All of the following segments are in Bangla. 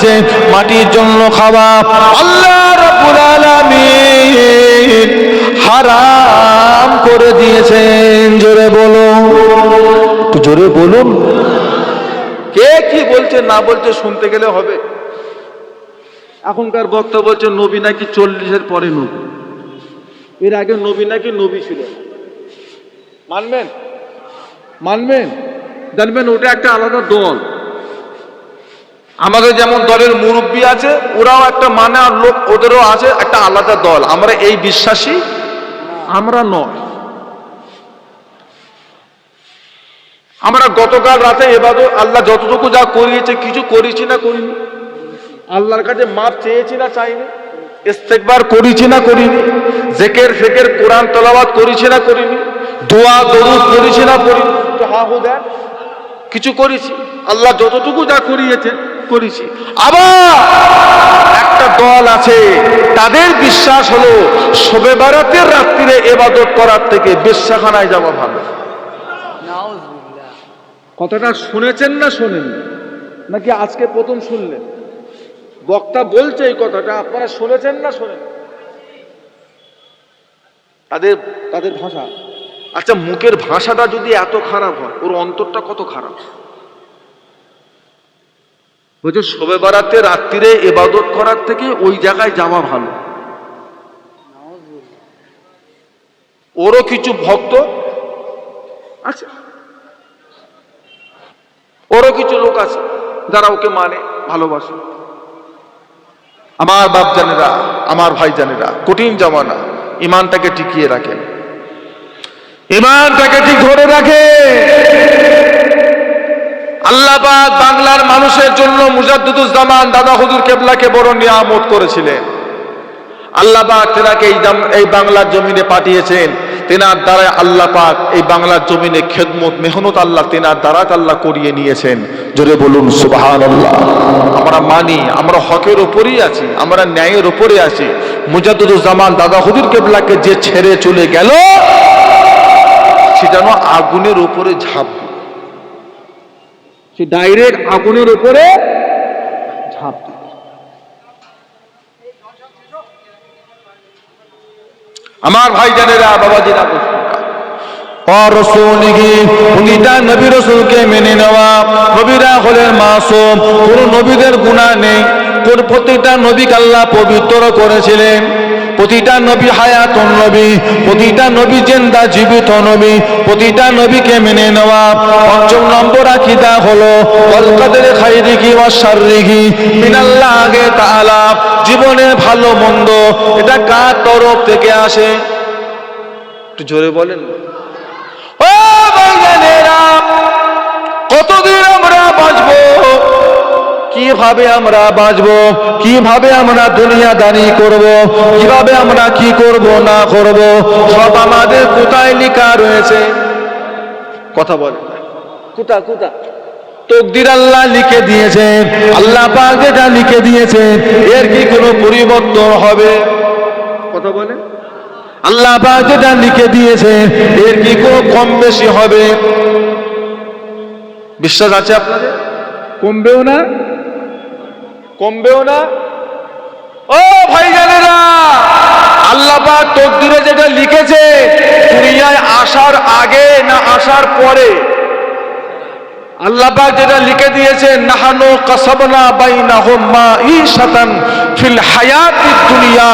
দিয়েছে মাটির জন্য খাওয়া আল্লাহ রাব্বুল আলামিন হারাম করে দিয়েছেন। জোরে বলুন, একটু জোরে বলুন। কে কি বলছে না বলছে শুনতে গেলে হবে। এখনকার বক্তা বলছে নবী নাকি 40-এর পরে নবী, এর আগে নবী নাকি নবী ছিল। মানবেন? মানবেন? জানবেন ওটা একটা আলাদা দল। আমাদের যেমন দলের মুরব্বী আছে, ওরাও একটা মানে আর লোক ওদেরও আছে, একটা আলাদা দল। আমরা এই বিশ্বাসী আমরা নয়। আমরা গতকাল রাতে ইবাদত আল্লাহ যতটুকু যা করিয়েছে কিছু করেছি না করিনি? আল্লাহর কাছে মাপ চেয়েছি না চাইনি? ইস্তেগফার করেছি না করিনি? জিকির ফিকির কোরআন তেলাওয়াত করেছি না করিনি? দোয়া দরুদ করেছি না করিনি? তো হু দেন কিছু করেছি। আল্লাহ যতটুকু যা করিয়েছে করেছি। আবার একটা দল আছে, তাদের বিশ্বাস হলো শবে বরাতের রাত্রিরে ইবাদত করার থেকে বেশ্যাখানায় যাওয়া ভালো। কথাটা শুনেছেন না শোনেন নাকি আজকে প্রথম শুনলেন? বক্তা বলছে এই কথাটা, আপনারা শুনেছেন না শোনেন? তাদের ভাষা। আচ্ছা, মুখের ভাষাটা যদি এত খারাপ হয়, ওর অন্তরটা কত খারাপ? বলছে শবে বরাতে রাত্রিরে ইবাদত করার থেকে ওই জায়গায় যাওয়া ভালো। ওরও কিছু ভক্ত আছে, ওরও কিছু লোক আছে যারা ওকে মানে, ভালোবাসে। আমার বাপ জানেরা, আমার ভাই জানেরা, কঠিন জামানা, ইমানটাকে টিকিয়ে রাখেন, ইমানটাকে ঠিক ধরে রাখে। আল্লাহ পাক বাংলার মানুষের জন্য মুজাদ্দিদুজ জামান দাদা হুজুর কেবলাকে বড় নিয়ামত করেছিলেন। আল্লাহ পাক তেনাকে এই বাংলার জমিনে পাঠিয়েছেন। তেনার দ্বারা আল্লাহ পাক এই বাংলার জমিনে খেদমত মেহনত আল্লাহ তেনার দ্বারা আল্লাহ করিয়ে নিয়েছেন। জোরে বলুন সুবহানাল্লাহ। আমরা মানি, আমরা হকের উপরেই আছি, আমরা ন্যায়ের উপরে আছি। মুজাদ্দিদুজ জামান দাদা হুজুর কেবলাকে যে ছেড়ে চলে গেল, সে যেন আগুনের উপরে ঝাঁপ, সে ডাইরেক্ট আগুনের উপরে ঝাঁপ। আমার ভাই জানেরা, বাবাজিরা, নবী রাসূলকে মেনে নেওয়া। নবীরা হলেন মাসুম, কোন নবীদের গুনাহ নেই। প্রতিটা নবীকে আল্লাহ পবিত্র করেছিলেন। প্রতিটা নবী হায়াতুন নবী, প্রতিটা নবী জিন্দা জীবিত নবী, প্রতিটা নবীকে মেনে নেওয়া। পঞ্চম নম্বর আকীদা হলো ওয়াল কদরি খাইরিহি ওয়া শাররিহি মিনাল্লাহি তাআলা। জীবনের ভালো মন্দ এটা কার তরফ থেকে আসে? একটু জোরে বলেন। ও ভাইজানেরা, কতদিন আমরা বাঁচবো? কিভাবে আমরা বাঁচবো? কিভাবে আমরা দুনিয়াদারি করব? কিভাবে আমরা কি করব না করব? সব আমাদের কোথায় লেখা রয়েছে? কথা বলে কোথা কোথা? তকদির আল্লাহ লিখে দিয়েছেন। আল্লাহ পাক যেটা লিখে দিয়েছেন এর কি কোনো পরিবর্তন হবে? কথা বলে। আল্লাহ পাক যেটা লিখে দিয়েছেন এর কি কোনো কম বেশি হবে? বিশ্বাস আছে আপনাদের? কমবেও না, কমবেও না। ও ভাইজানেরা, আল্লাহ পাক তকদিরে যেটা লিখেছে, দুনিয়ায় আসার আগে না আসার পরে, আল্লাহ পাক যেটা লিখে দিয়েছেন, নাহানু কাসাবনা বাইনাহুম মাঈশাতান ফিল হায়াতিদ দুনিয়া।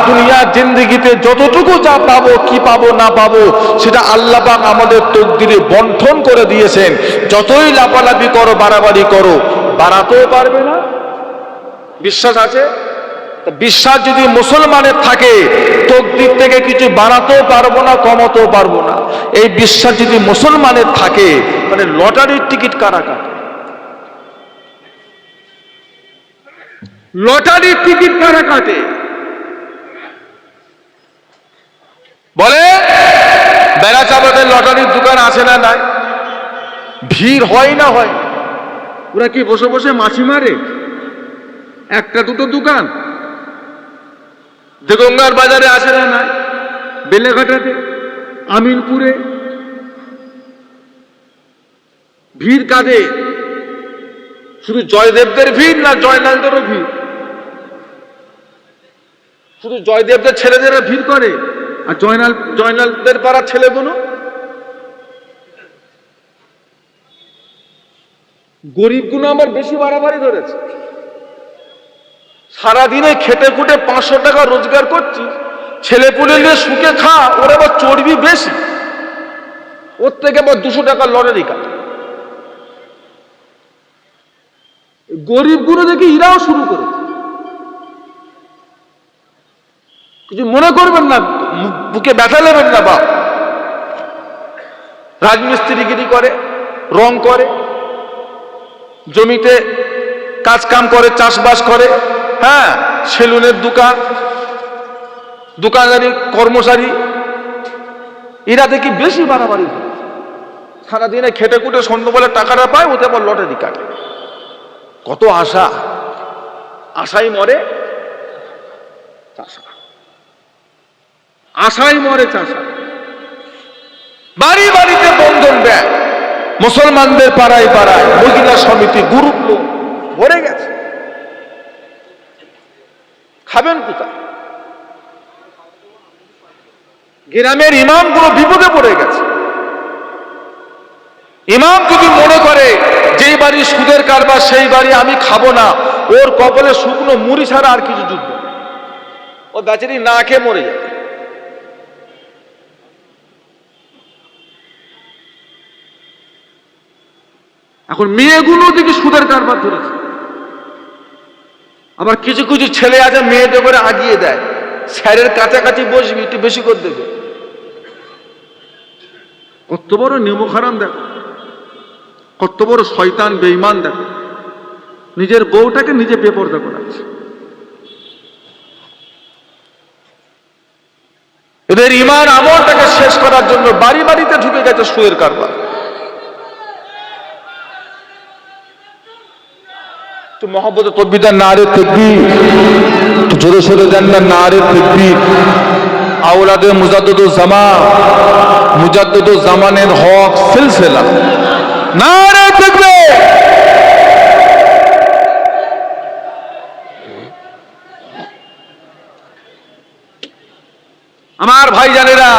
দুনিয়ার জিন্দেগিতে যতটুকু যা পাবো, কি পাবো না পাবো, সেটা আল্লাহ পাক আমাদের তকদিরে বন্টন করে দিয়েছেন। যতই লাফালাফি করো, বাড়াবাড়ি করো, বাড়াতেও পারবে না। বিশ্বাস আছে? বিশ্বাস যদি মুসলমানের থাকে, তকদির থেকে কিছু বাড়াতেও পারবো না, কমাতেও পারবো না। এই বিশ্বাস যদি মুসলমানের থাকে, মানে লটারির টিকিট কারা কাটে? লটারির টিকিট কারা কাটে বলে? বেড়াচাপাতের লটারির দোকান আছে না নাই? ভিড় হয় না হয়? ওরা কি বসে বসে মাছি মারে? একটা দুটো দোকান দেগঙ্গার বাজারে আছে না নাই? বেলেঘাটাতে, আমিনপুরে ভিড় কাদের? শুধু জয়দেবদের ভিড় না জয়নালদেরও ভিড়? শুধু জয়দেবদের ছেলেদেরও ভিড় করে, আর জয়নালদের পাড়ার ছেলেগুলো? গরিবগুলো আমার বেশি বাড়াবাড়ি ধরেছে। সারাদিনে খেটে খুটে 500 টাকা রোজগার করছি, ছেলে পুলে নিয়ে সুখে খা, ওর আবার চর্বি বেশি, ওর থেকে আবার 200 টাকা লটারি কাটে। গরিবগুলো দেখি ইরাও শুরু করেছে। কিছু মনে করবেন না, বুকে ব্যথা নেবেন না। বাপ রাজমিস্ত্রিগিরি করে, রং করে, জমিতে কাজ কাম করে, চাষবাস করে, হ্যাঁ, সেলুনের দোকানদারি, কর্মচারী, এরা দেখি বেশি বাড়াবাড়ি করে। সারাদিনে খেটে খুটে সন্ধ্যাবেলা টাকাটা পায়, ওতে আবার লটারি কাটে। কত আশা, আশাই মরে চাষা, আশাই মরে চাষা। বাড়ি বাড়িতে বন্ধন ব্যাংক, মুসলমানদের পাড়ায় পাড়ায় মহিলা সমিতি, গ্রুপ লোন ভরে গেছে। খাবেন কোথায়? গ্রামের ইমামগুলো বিপদে পড়ে গেছে। ইমাম যদি মনে করে যেই বাড়ি সুদের কারবার সেই বাড়ি আমি খাবো না, ওর কপালে শুকনো মুড়ি ছাড়া আর কিছু জুটবে না, ও বেচারি না খেয়ে মরে যাবে। এখন মেয়েগুলো দেখি সুদের কারবার ধরেছে। আবার কিছু কিছু ছেলে আছে মেয়েদের করে আগিয়ে দেয়, স্যারের কাছাকাছি বসবি একটু বেশি করে দেবে। কত বড় নেমোখারাম দেখো, কত বড় শয়তান বেঈমান দেখো, নিজের বউটাকে নিজে বেপরদা করাচ্ছে। এদের ঈমান আমলটাকে শেষ করার জন্য বাড়ি বাড়িতে ঢুকে গেছে সুদের কারবার। তো মোহাম্মদ তকবীর, নারে তাকবীর, তো জোরে সোরে দেন না নারে তাকবীর। আওলাদে মুজাদ্দিদুজ জামানের হক সিলসিলা, নারে তাকবীর। আমার ভাইজানেরা,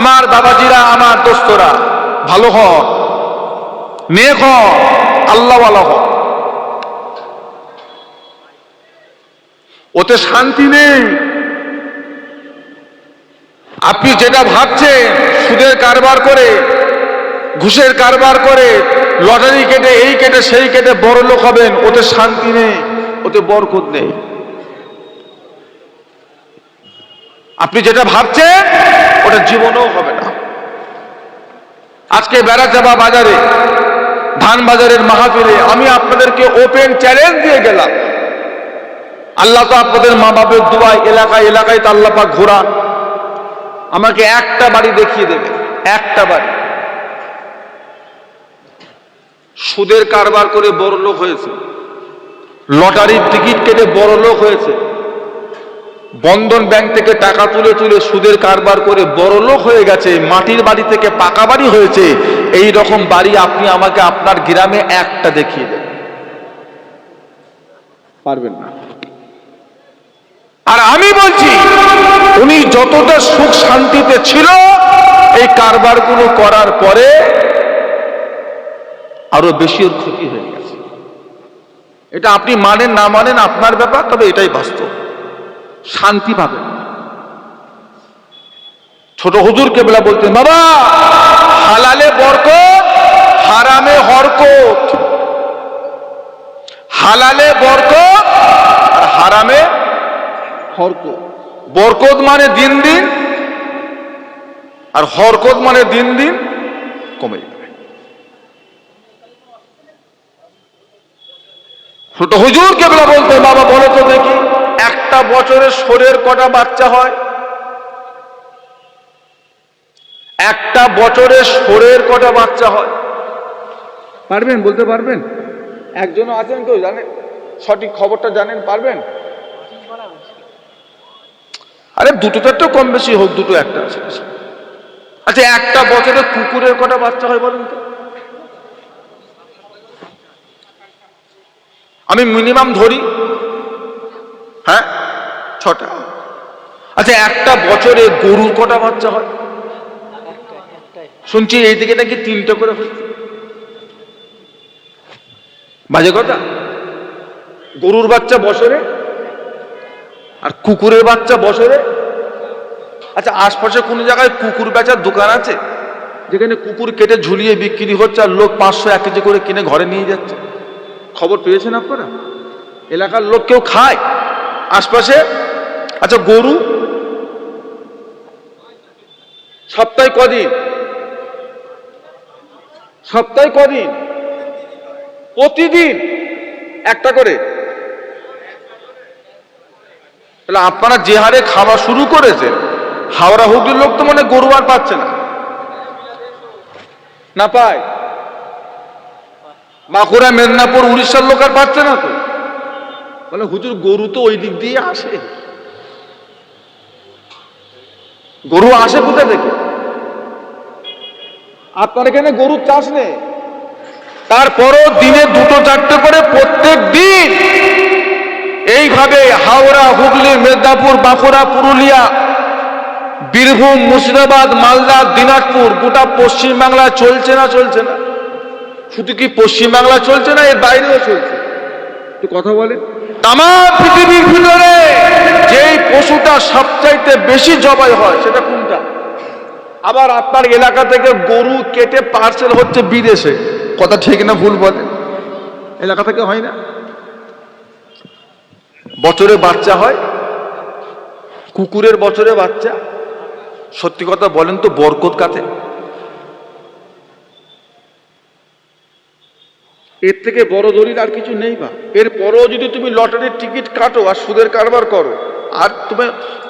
আমার বাবাজিরা, আমার দোস্তরা, ভালো হও, নেক হও, আল্লাহওয়ালা হও। ওতে শান্তি নেই। আপনি যেটা ভাবছেন সুদের কারবার করে, ঘুষের কারবার করে, লটারি কেটে, এই কেটে সেই কেটে বড় লোক হবেন, ওতে শান্তি নেই, ওতে বরকত নেই। আপনি যেটা ভাবছেন ওটা জীবনেও হবে না। আজকে বেড়াচাবা বাজারে, ধান বাজারের মাহফিলে আমি আপনাদেরকে ওপেন চ্যালেঞ্জ দিয়ে গেলাম। আল্লাহ তো আপনাদের মা বাপের দোয়ায় এলাকায় এলাকায় তো আল্লাহ পাক ঘোরা, আমাকে একটা বাড়ি দেখিয়ে দেবে, একটা বাড়ি সুদের কারবার করে বড় লোক হয়েছে, লটারির টিকিট কেটে বড় লোক হয়েছে, বন্ধন ব্যাংক থেকে টাকা তুলে তুলে সুদের কারবার করে বড় লোক হয়ে গেছে, মাটির বাড়ি থেকে পাকা বাড়ি হয়েছে। এই রকম বাড়ি আপনি আমাকে আপনার গ্রামে একটা দেখিয়ে দেন, পারবেন না। আর আমি বলছি উনি যতটা সুখ শান্তিতে ছিল, এই কারবারগুলো করার পরে আরো বেশি ওর ক্ষতি হয়ে গেছে। এটা আপনি মানেন না মানেন আপনার ব্যাপার, তবে এটাই বাস্তব। শান্তি পাবেন। ছোট হুজুর কেবলা বলতেন, বাবা হালালে বরকত, হারামে হরকত। হালালে বরকত আর হারামে হরকত। বরকত মানে দিন দিন, আর হরকত মানে দিন দিন কমে যাবে। ছোট হুজুর কেবলা বলতেন, বাবা বলো তো দেখি, একটা বছরে শোরের কটা বাচ্চা হয়? একটা বছরে শোরের কটা বাচ্চা হয়? পারবেন বলতে পারবেন? একজনও আছেন কেউ জানেন? সঠিক খবরটা জানেন, পারবেন? আরে দুটো চারটে কম বেশি হোক, দুটো একটা আছে। আচ্ছা একটা বছরে কুকুরের কটা বাচ্চা হয় বলেন তো? আমি মিনিমাম ধরি, হ্যাঁ 6টা। আচ্ছা, একটা বছরে গরুর কটা বাচ্চা হয়? শুনছি এইদিকে নাকি 3টে করে হচ্ছে। বাজে কথা। গরুর বাচ্চা বছরে, আর কুকুরের বাচ্চা বছরে। আচ্ছা, আশপাশে কোন জায়গায় কুকুর বেচার দোকান আছে যেখানে কুকুর কেটে ঝুলিয়ে বিক্রি হচ্ছে আর লোক 500-1 কেজি করে কিনে ঘরে নিয়ে যাচ্ছে? খবর পেয়েছেন আপনারা? এলাকার লোক কেউ খায় আশপাশে? আচ্ছা, গরু সপ্তাহে কদিন? সপ্তাহে কদিন? প্রতিদিন একটা করে। তাহলে আপনারা যে হারে খাওয়া শুরু করেছেন, হাওড়া হুগলির লোক তো মনে গরু আর পাচ্ছে না। না পায়? বাঁকুড়া, মেদিনীপুর, উড়িষ্যার লোক আর পাচ্ছে না তো? বলে হুজুর গরু তো ওই দিক দিয়ে আসে। গরু আসে কোথা থেকে? আপনার এখানে গরুর চাষ নেই, তারপরও দিনে 2-4টে করে প্রত্যেক দিন এইভাবে হাওড়া, হুগলি, মেদিনীপুর, বাঁকুড়া, পুরুলিয়া, বীরভূম, মুর্শিদাবাদ, মালদা, দিনাজপুর, গোটা পশ্চিমবাংলায় চলছে না? চলছে না? শুধু কি পশ্চিমবাংলা চলছে না, এর বাইরেও চলছে? একটু কথা বলে। তাম পৃথিবীর ভিতরে যেই পশুটা সবচাইতে বেশি জবাই হয় সেটা কোনটা? আবার আপনার এলাকা থেকে গরু কেটে পার্সেল হচ্ছে বিদেশে, কথা ঠিক না ভুল বলেন? এলাকা থেকে হয় না? বছরে বাচ্চা হয়, কুকুরের বছরে বাচ্চা। সত্যি কথা বলেন তো, বরকত কাতে? এর থেকে বড় দলিল আর কিছু নেই। বা এরপরও যদি তুমি লটারির টিকিট কাটো আর সুদের কারবার করো, আর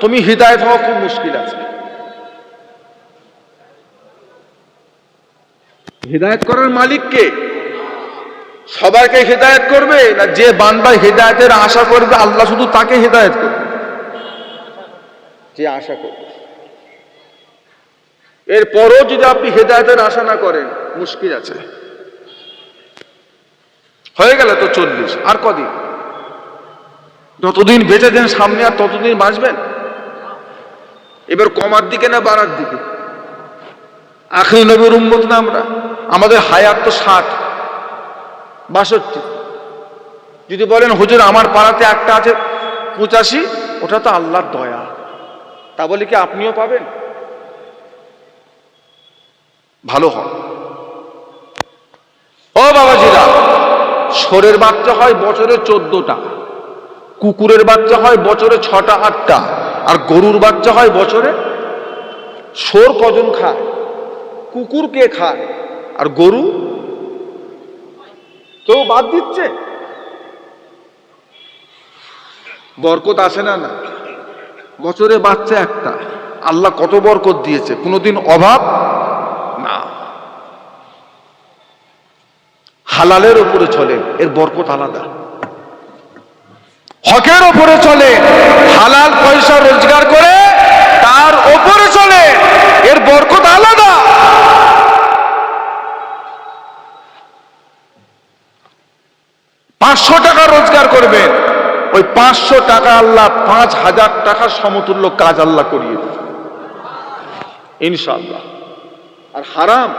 তুমি হিদায়ত হওয়া খুব মুশকিল আছে। হিদায়ত করার মালিক কে? সবাইকে হিদায়ত করবে না যে বান্দা হিদায়তের আশা করবে আল্লাহ শুধু তাকে হিদায়ত করবে? যে আশা করবে। এরপরও যদি আপনি হিদায়তের আশা না করেন, মুশকিল আছে। হয়ে গেল তো 40, আর কদিন? যতদিন বেঁচে দেন সামনে আর ততদিন বাঁচবেন। এবার কমার দিকে না বাড়ার দিকে? আখির নবীর উম্মত না আমরা? আমাদের হায়াত তো 60-62। যদি বলেন হুজুর আমার পাড়াতে একটা আছে 85, ওটা তো আল্লাহর দয়া, তা বলে কি আপনিও পাবেন? ভালো হন। ও বাবাজিরা, ষোঁড়ের বাচ্চা হয় বছরে 14টা, কুকুরের বাচ্চা হয় বছরে 6টা-8টা, আর গরুর বাচ্চা হয় বছরে। ষোঁড় কজন খায়? কুকুর কে খায়? আর গরু কেউ বাদ দিচ্ছে? বরকত আসে না? না, বছরে বাচ্চা একটা। আল্লাহ কত বরকত দিয়েছে, কোনোদিন অভাব না। হালালের উপরে চলে, এর বরকত আলাদা। হকের উপরে চলে, হালাল পয়সা রোজগার করে তার উপরে চলে, এর বরকত আলাদা। $500 টাকা রোজগার করবেন, ওই 500 টাকা আল্লাহ 5000 টাকার সমতুল্য কাজ আল্লাহ করিয়ে দেবে ইনশাআল্লাহ। আর হারাম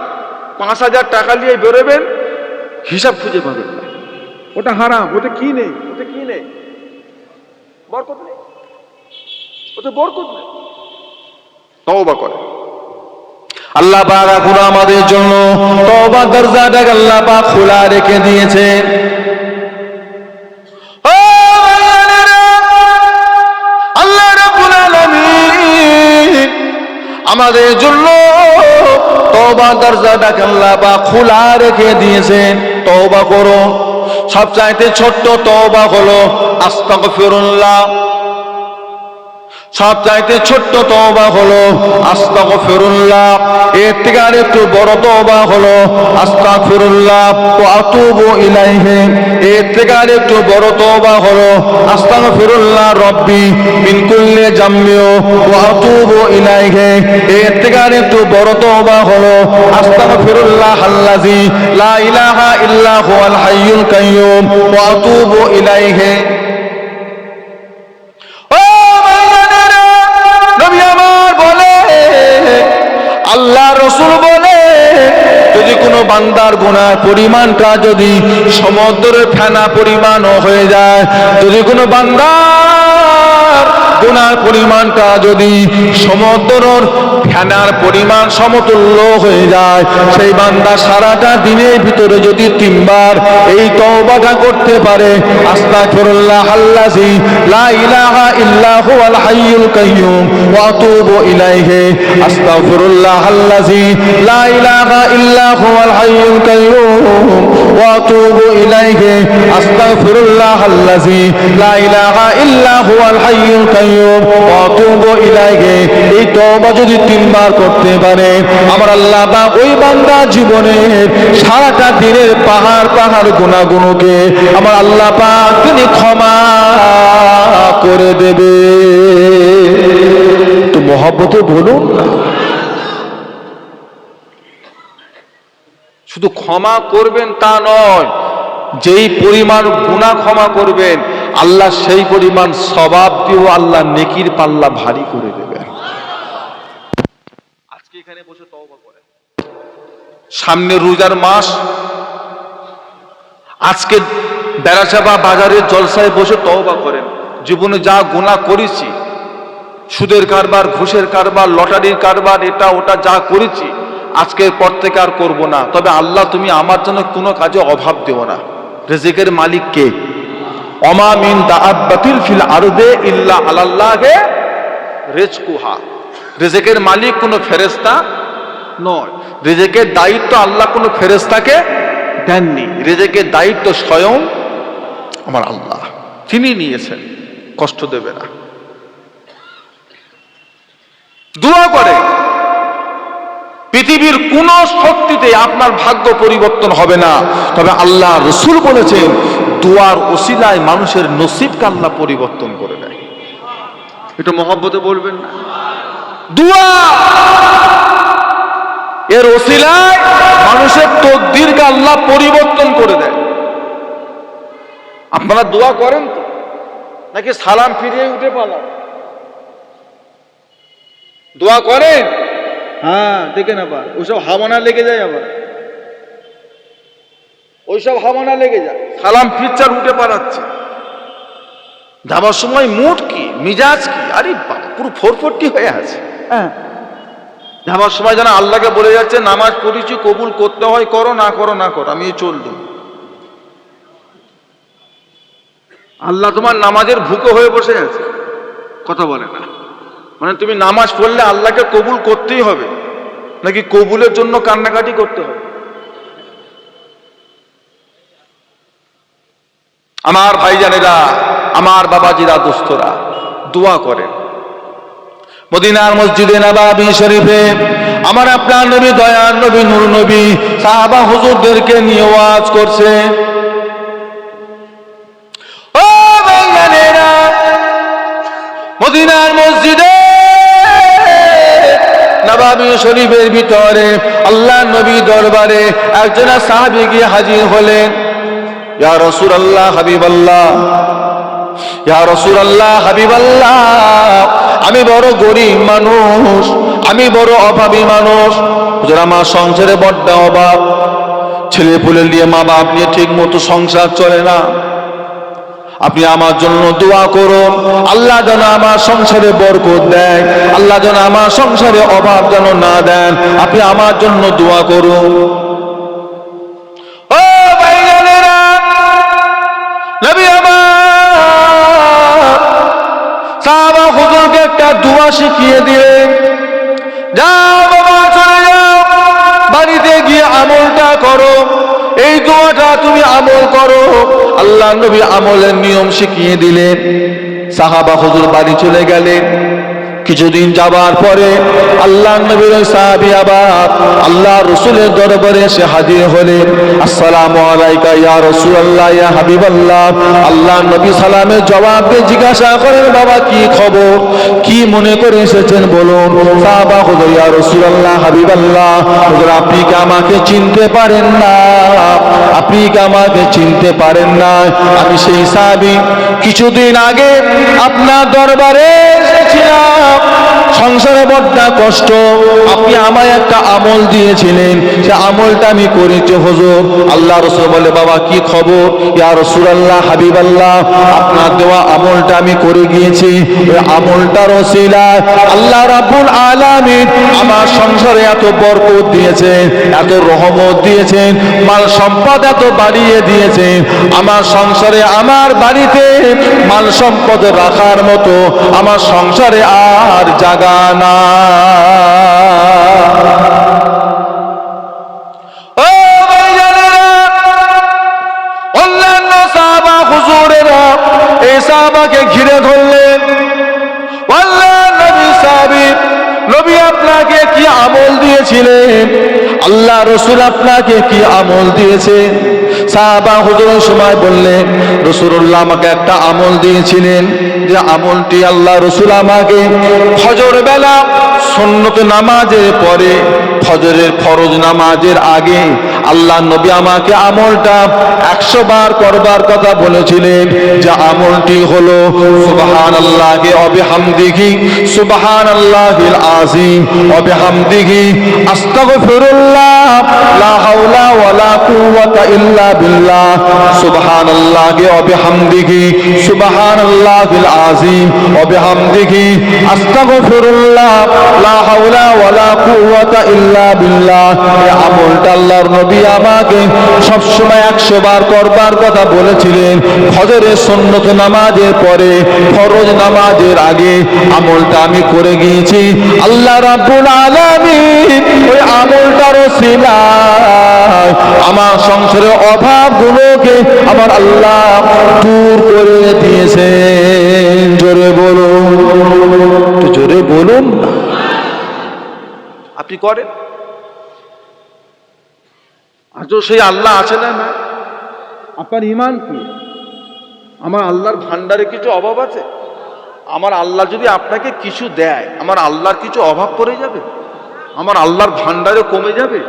5000 টাকা নিয়ে বেরোবেন, হিসাব খুঁজে পাবেন না। ওটা হারাম, ওটা কি নেই, ওটা কি নেই, বরকত নেই, ওটা বরকত নেই। তওবা করে আল্লাহ পাক এখন আমাদের জন্য তওবার দরজাটা আল্লাহ পাক খোলা রেখে দিয়েছেন। আল্লাহ রাব্বুল আলামিন আমাদের জন্য তওবার দরজাটাকে আল্লাহ পাক খোলা রেখে দিয়েছেন। তওবা করো। সবচাইতে ছোট্ট তওবা হলো আস্তাগফিরুল্লাহ। সবচাইতে ছোট্ট তওবা হলো আস্তাগফিরুল্লাহ, এর থেকে আর একটু বড় তওবা হলো আস্তাগফিরুল্লাহ ওয়া আতুবু ইলাইহি, এর থেকে আর একটু বড় তওবা হলো আস্তাগফিরুল্লাহ রব্বি মিন কুল্লি জামবি ওয়া আতুবু ইলাইহি, এর থেকে আর একটু বড় তওবা হলো আস্তাগফিরুল্লাহ আল্লাযী লা ইলাহা ইল্লা হুয়াল হাইয়ুল কাইয়্যুম ওয়া আতুবু ইলাইহি। আল্লাহ রাসূল বলে, যদি কোনো বান্দার গুনার পরিমাণটা যদি সমুদ্রের ফেনা পরিমাণও হয়ে যায়, যদি কোনো বান্দার গুনার পরিমাণটা যদি সমুদ্রের ফেনার পরিমাণ সমতুল্য হয়ে যায়, সেই বান্দা সারাটা দিনের ভিতরে যদি 3 বার এই তওবাটা করতে পারে, আস্তাগফিরুল্লাহ আল্লাযী লা ইলাহা ইল্লা হুয়াল হাইয়ুল কাইয়্যুম ওয়া আতুবু ইলাইহি, আস্তাগফিরুল্লাহ আল্লাযী লা ইলাহা ইল্লা হুয়াল হাইয়ুল কাইয়্যুম ওয়া আতুবু ইলাইহি, আস্তাগফিরুল্লাহ আল্লাযী লা ইলাহা ইল্লা হুয়াল হাইয়ুল কাইয়্যুম ওয়া আতুবু ইলাইহি, এই তওবা যদি 3 বার করতে পারে, আমার আল্লাহ পাক ওই বান্দা জীবনের সারাটা দিনের পাহাড় পাহাড় গুনাহগুলোকে আমার আল্লাহ পাক তিনি ক্ষমা করে দেবে। তো মহব্বতে বলুন না, শুধু ক্ষমা করবেন তা নয়, যেই পরিমাণ গুনাহ ক্ষমা করবেন আল্লাহ সেই পরিমাণ সওয়াব দিয়েও আল্লাহ নেকির পাল্লা ভারী করে দেবেন। আজকে এখানে বসে তওবা করেন, সামনে রোজার মাস, আজকে বেড়াচাপা বাজারের জলসায় বসে তওবা করেন, জীবনে যা গুনাহ করেছি, সুদের কারবার, ঘুষের কারবার, লটারির কারবার, এটা ওটা যা করেছি, আজকের পর থেকে আর করবো না। তবে আল্লাহ তুমি আমার জন্য কোনো কাজে অভাব দেও না। রিজিকের মালিক কে? ওমা মিন দাআব্বাতিন ফিল আরদি ইল্লা আলাল্লাহি রিজকুহা, রিজিকের মালিক কোনো ফেরেশতা নয়, রিজিকের দায়িত্ব আল্লাহ কোনো ফেরেশতাকে দেননি, রিজিকের দায়িত্ব স্বয়ং আমার আল্লাহ, তিনি নিয়েছেন, কষ্ট দেবে না। দোয়া করে, পৃথিবীর কোন শক্তিতে আপনার ভাগ্য পরিবর্তন হবে না, তবে আল্লাহ রাসূল বলেছেন দোয়ার ওসিলায় মানুষের নসিবকে আল্লাহ পরিবর্তন করে দেয়। এটা মহব্বতে বলবেন না? দোয়া এর ওসিলায় মানুষের তকদিরকে আল্লাহ পরিবর্তন করে দেয়। আপনারা দোয়া করেন তো, নাকি সালাম ফিরিয়ে উঠে পালান? দোয়া করেন? হ্যাঁ, দেখেন আবার ওইসব হাওয়ানা লেগে যায়, আবার ওইসব হাওয়ানা লেগে যায়, সালাম ফিরচার উঠে পালাচ্ছে, যাবার সময় মুড কি, মিজাজ কি, আরে পুরো 440 হয়ে আছে। হ্যাঁ, যাবার সময় যেন আল্লাহকে বলে যাচ্ছে নামাজ পড়েছি, কবুল করতে হয় করো, না করো না করো, আমি চললুম। আল্লাহ তোমার নামাজের ভুকে হয়ে বসে আছে, কথা বলে না। মানে তুমি নামাজ পড়লে আল্লাহকে কবুল করতেই হবে, নাকি কবুলের জন্য কান্নাকাটি করতে হবে? আমার ভাইজানেরা, আমার বাবাজিরা, দোস্তরা, দোয়া করেন। মদিনার মসজিদে নববী শরীফে আমার আপনার নবী, দয়ার নবী, নূর নবী সাহাবা হুজুরদেরকে নিয়ে ওয়াজ করছে। ও ভাইজানেরা, মদিনার মসজিদে নববী শরীফের ভিতরে আল্লাহ নবী দরবারে একজন সাহাবী গিয়ে হাজির হলেন। ইয়া রাসূলুল্লাহ, হাবিবাল্লাহ, ইয়া রাসূলুল্লাহ, হাবিবাল্লাহ, আমি বড় গরিব মানুষ, আমি বড় অভাবী মানুষ, হুজুর আমার সংসারে বড্ড অভাব, ছেলে পুলে নিয়ে মা বাপ নিয়ে ঠিক মতো সংসার চলে না, আপনি আমার জন্য দোয়া করুন, আল্লাহ যেন আমার সংসারে বরকত দেয়, আল্লাহ যেন আমার সংসারে অভাব যেন না দেন, আপনি আমার জন্য দোয়া করুন। ও ভাইজানেরা, নবী আমার সাহাবা হুজুরকে একটা দোয়া শিখিয়ে দিলেন, যাও বাবা, চলে যাও, বাড়িতে গিয়ে আমলটা করো, এই দোয়াটা তুমি আমল করো। আল্লাহ নবী আমলের নিয়ম শিখিয়ে দিলেন। সাহাবা হুজুর বাড়ি চলে গেলেন। কিছুদিন যাবার পরে আল্লাহ নবীর সাহাবী আবার আল্লাহ রাসূলের দরবারে এসে হাজির হলেন। আসসালামু আলাইকা ইয়া রাসূলুল্লাহ ইয়া হাবিবাল্লাহ। আল্লাহ নবী সালামের জবাব দিয়ে জিজ্ঞাসা করেন, বাবা কি খবর, কি মনে করে এসেছেন বলুন। সাহাবা হুজুর ইয়া রাসূলুল্লাহ হাবিবাল্লাহ, হুজুর আপনি কি আমাকে চিনতে পারেন না? আপনি কি আমাকে চিনতে পারেন না? আমি সেই সাহাবী, কিছুদিন আগে আপনার দরবারে এসেছিলাম, সংসারে বড্ড কষ্ট, আপনি আমায় একটা আমল দিয়েছিলেন, সে আমলটা আমি করেছি হুজুর। আল্লাহ রাসূল বলে, বাবা কি খবর? ইয়া রাসূলুল্লাহ হাবিবাল্লাহ, আপনার দেওয়া আমলটা আমি করে গিয়েছি। ওই আমলটার ওসিলায় আল্লাহ রাব্বুল আলামিন আমার সংসারে এত বরকত দিয়েছেন, এত রহমত দিয়েছেন, মাল সম্পদ এত বাড়িয়ে দিয়েছেন। আমার সংসারে, আমার বাড়িতে মাল সম্পদ রাখার মতো আমার সংসারে আর জায়গা না। ও ভাইজানেরা, অন্যান্য সাহাবা হুজুরেরা এই সাহাবাকে ঘিরে ধরলেন। আল্লাহ নবী সাহাবী, নবী আপনাকে কি আমল দিয়েছিলেন? আল্লাহ রাসূল আপনাকে কি আমল দিয়েছেন? সাহাবা হুজুরের সময় বললেন, রাসূলুল্লাহ আমাকে একটা আমল দিয়েছিলেন, যে আমলটি আল্লাহ রাসূল আমাকে ফজর বেলা সুন্নত নামাজের পরে, ফজরের ফরজ নামাজের আগে আল্লাহ নবী আমাকে আমলটা 100 বার করবার কথা বলেছিলেন। যে আমলটি হলো সুবহানাল্লাহি ওয়া বিহামদিহি সুবহানাল্লাহিল আযীম ওয়া বিহামদিহি আস্তাগফিরুল্লাহ লা হাওলা ওয়ালা কুওয়াতা ইল্লা বিল্লাহ সুবহানাল্লাহি ওয়া বিহামদিহি সুবহানাল্লাহিল আযীম ওয়া বিহামদিহি আস্তাগফিরুল্লাহ লা হাওলা ওয়ালা কুওয়াতা ইল্লা বিল্লাহ। এই আমলটা আল্লাহর নবী আমাকে সব সময় 100 বার করবার কথা বলেছিলেন। ফজরের সুন্নত নামাজের পরে, ফরজ নামাজের আগে আমলটা আমি করে গিয়েছি। আল্লাহ রাব্বুল আলামিন ওই আমলটার ওসিলায় আমার সংসারের অভাবগুলোকে আমার আল্লাহ দূর করে দিয়েছেন। জোরে বলুন, জোরে বলুন। আপনি করেন? আজও সেই আল্লাহ আছে না? আপনার ঈমান কি? আমার আল্লাহর ভান্ডারে কিছু অভাব আছে? আমার আল্লাহ যদি আপনাকে কিছু দেয়, আমার আল্লাহর কিছু অভাব পড়ে যাবে? আমার আল্লাহর ভান্ডারে কমে যাবে?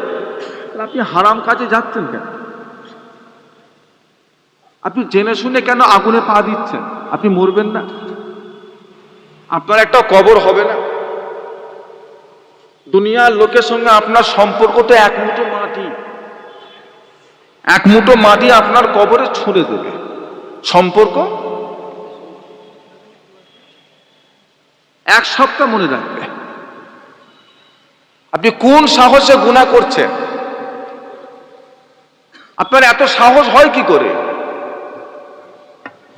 আপনি হারাম কাজে যাচ্ছেন কেন? আপনি জেনে শুনে কেন আগুনে পা দিচ্ছেন? আপনি মরবেন না? আপনার একটা কবর হবে না? দুনিয়ার লোকের সঙ্গে আপনার সম্পর্ক তো এক মুঠো মাটি, এক মুঠো মাটি আপনার কবরে ছুঁড়ে দেবে। সম্পর্ক 1 সপ্তাহ মনে রাখবে। আপনি কোন সাহসে গুনাহ করছেন? আপনার এত সাহস হয় কি করে?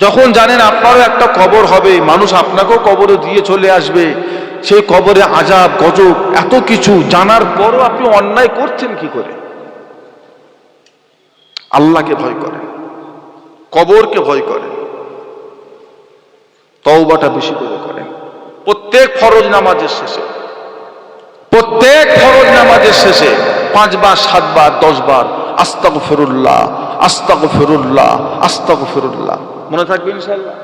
যখন জানেন আপনারও একটা কবর হবে, মানুষ আপনাকেও কবরে দিয়ে চলে আসবে, সেই কবরে আযাব গজব এত কিছু জানার পরও আপনি অন্যায় করছেন কি করে? আল্লাহকে ভয় করেন, কবরকে ভয় করেন, তওবাটা বেশি করে করেন। প্রত্যেক ফরজ নামাজের শেষে, প্রত্যেক ফরজ নামাজের শেষে 5 বার 7 বার 10 বার আস্তাগফিরুল্লাহ আস্তাগফিরুল্লাহ আস্তাগফিরুল্লাহ মনে থাকবে ইনশাআল্লাহ।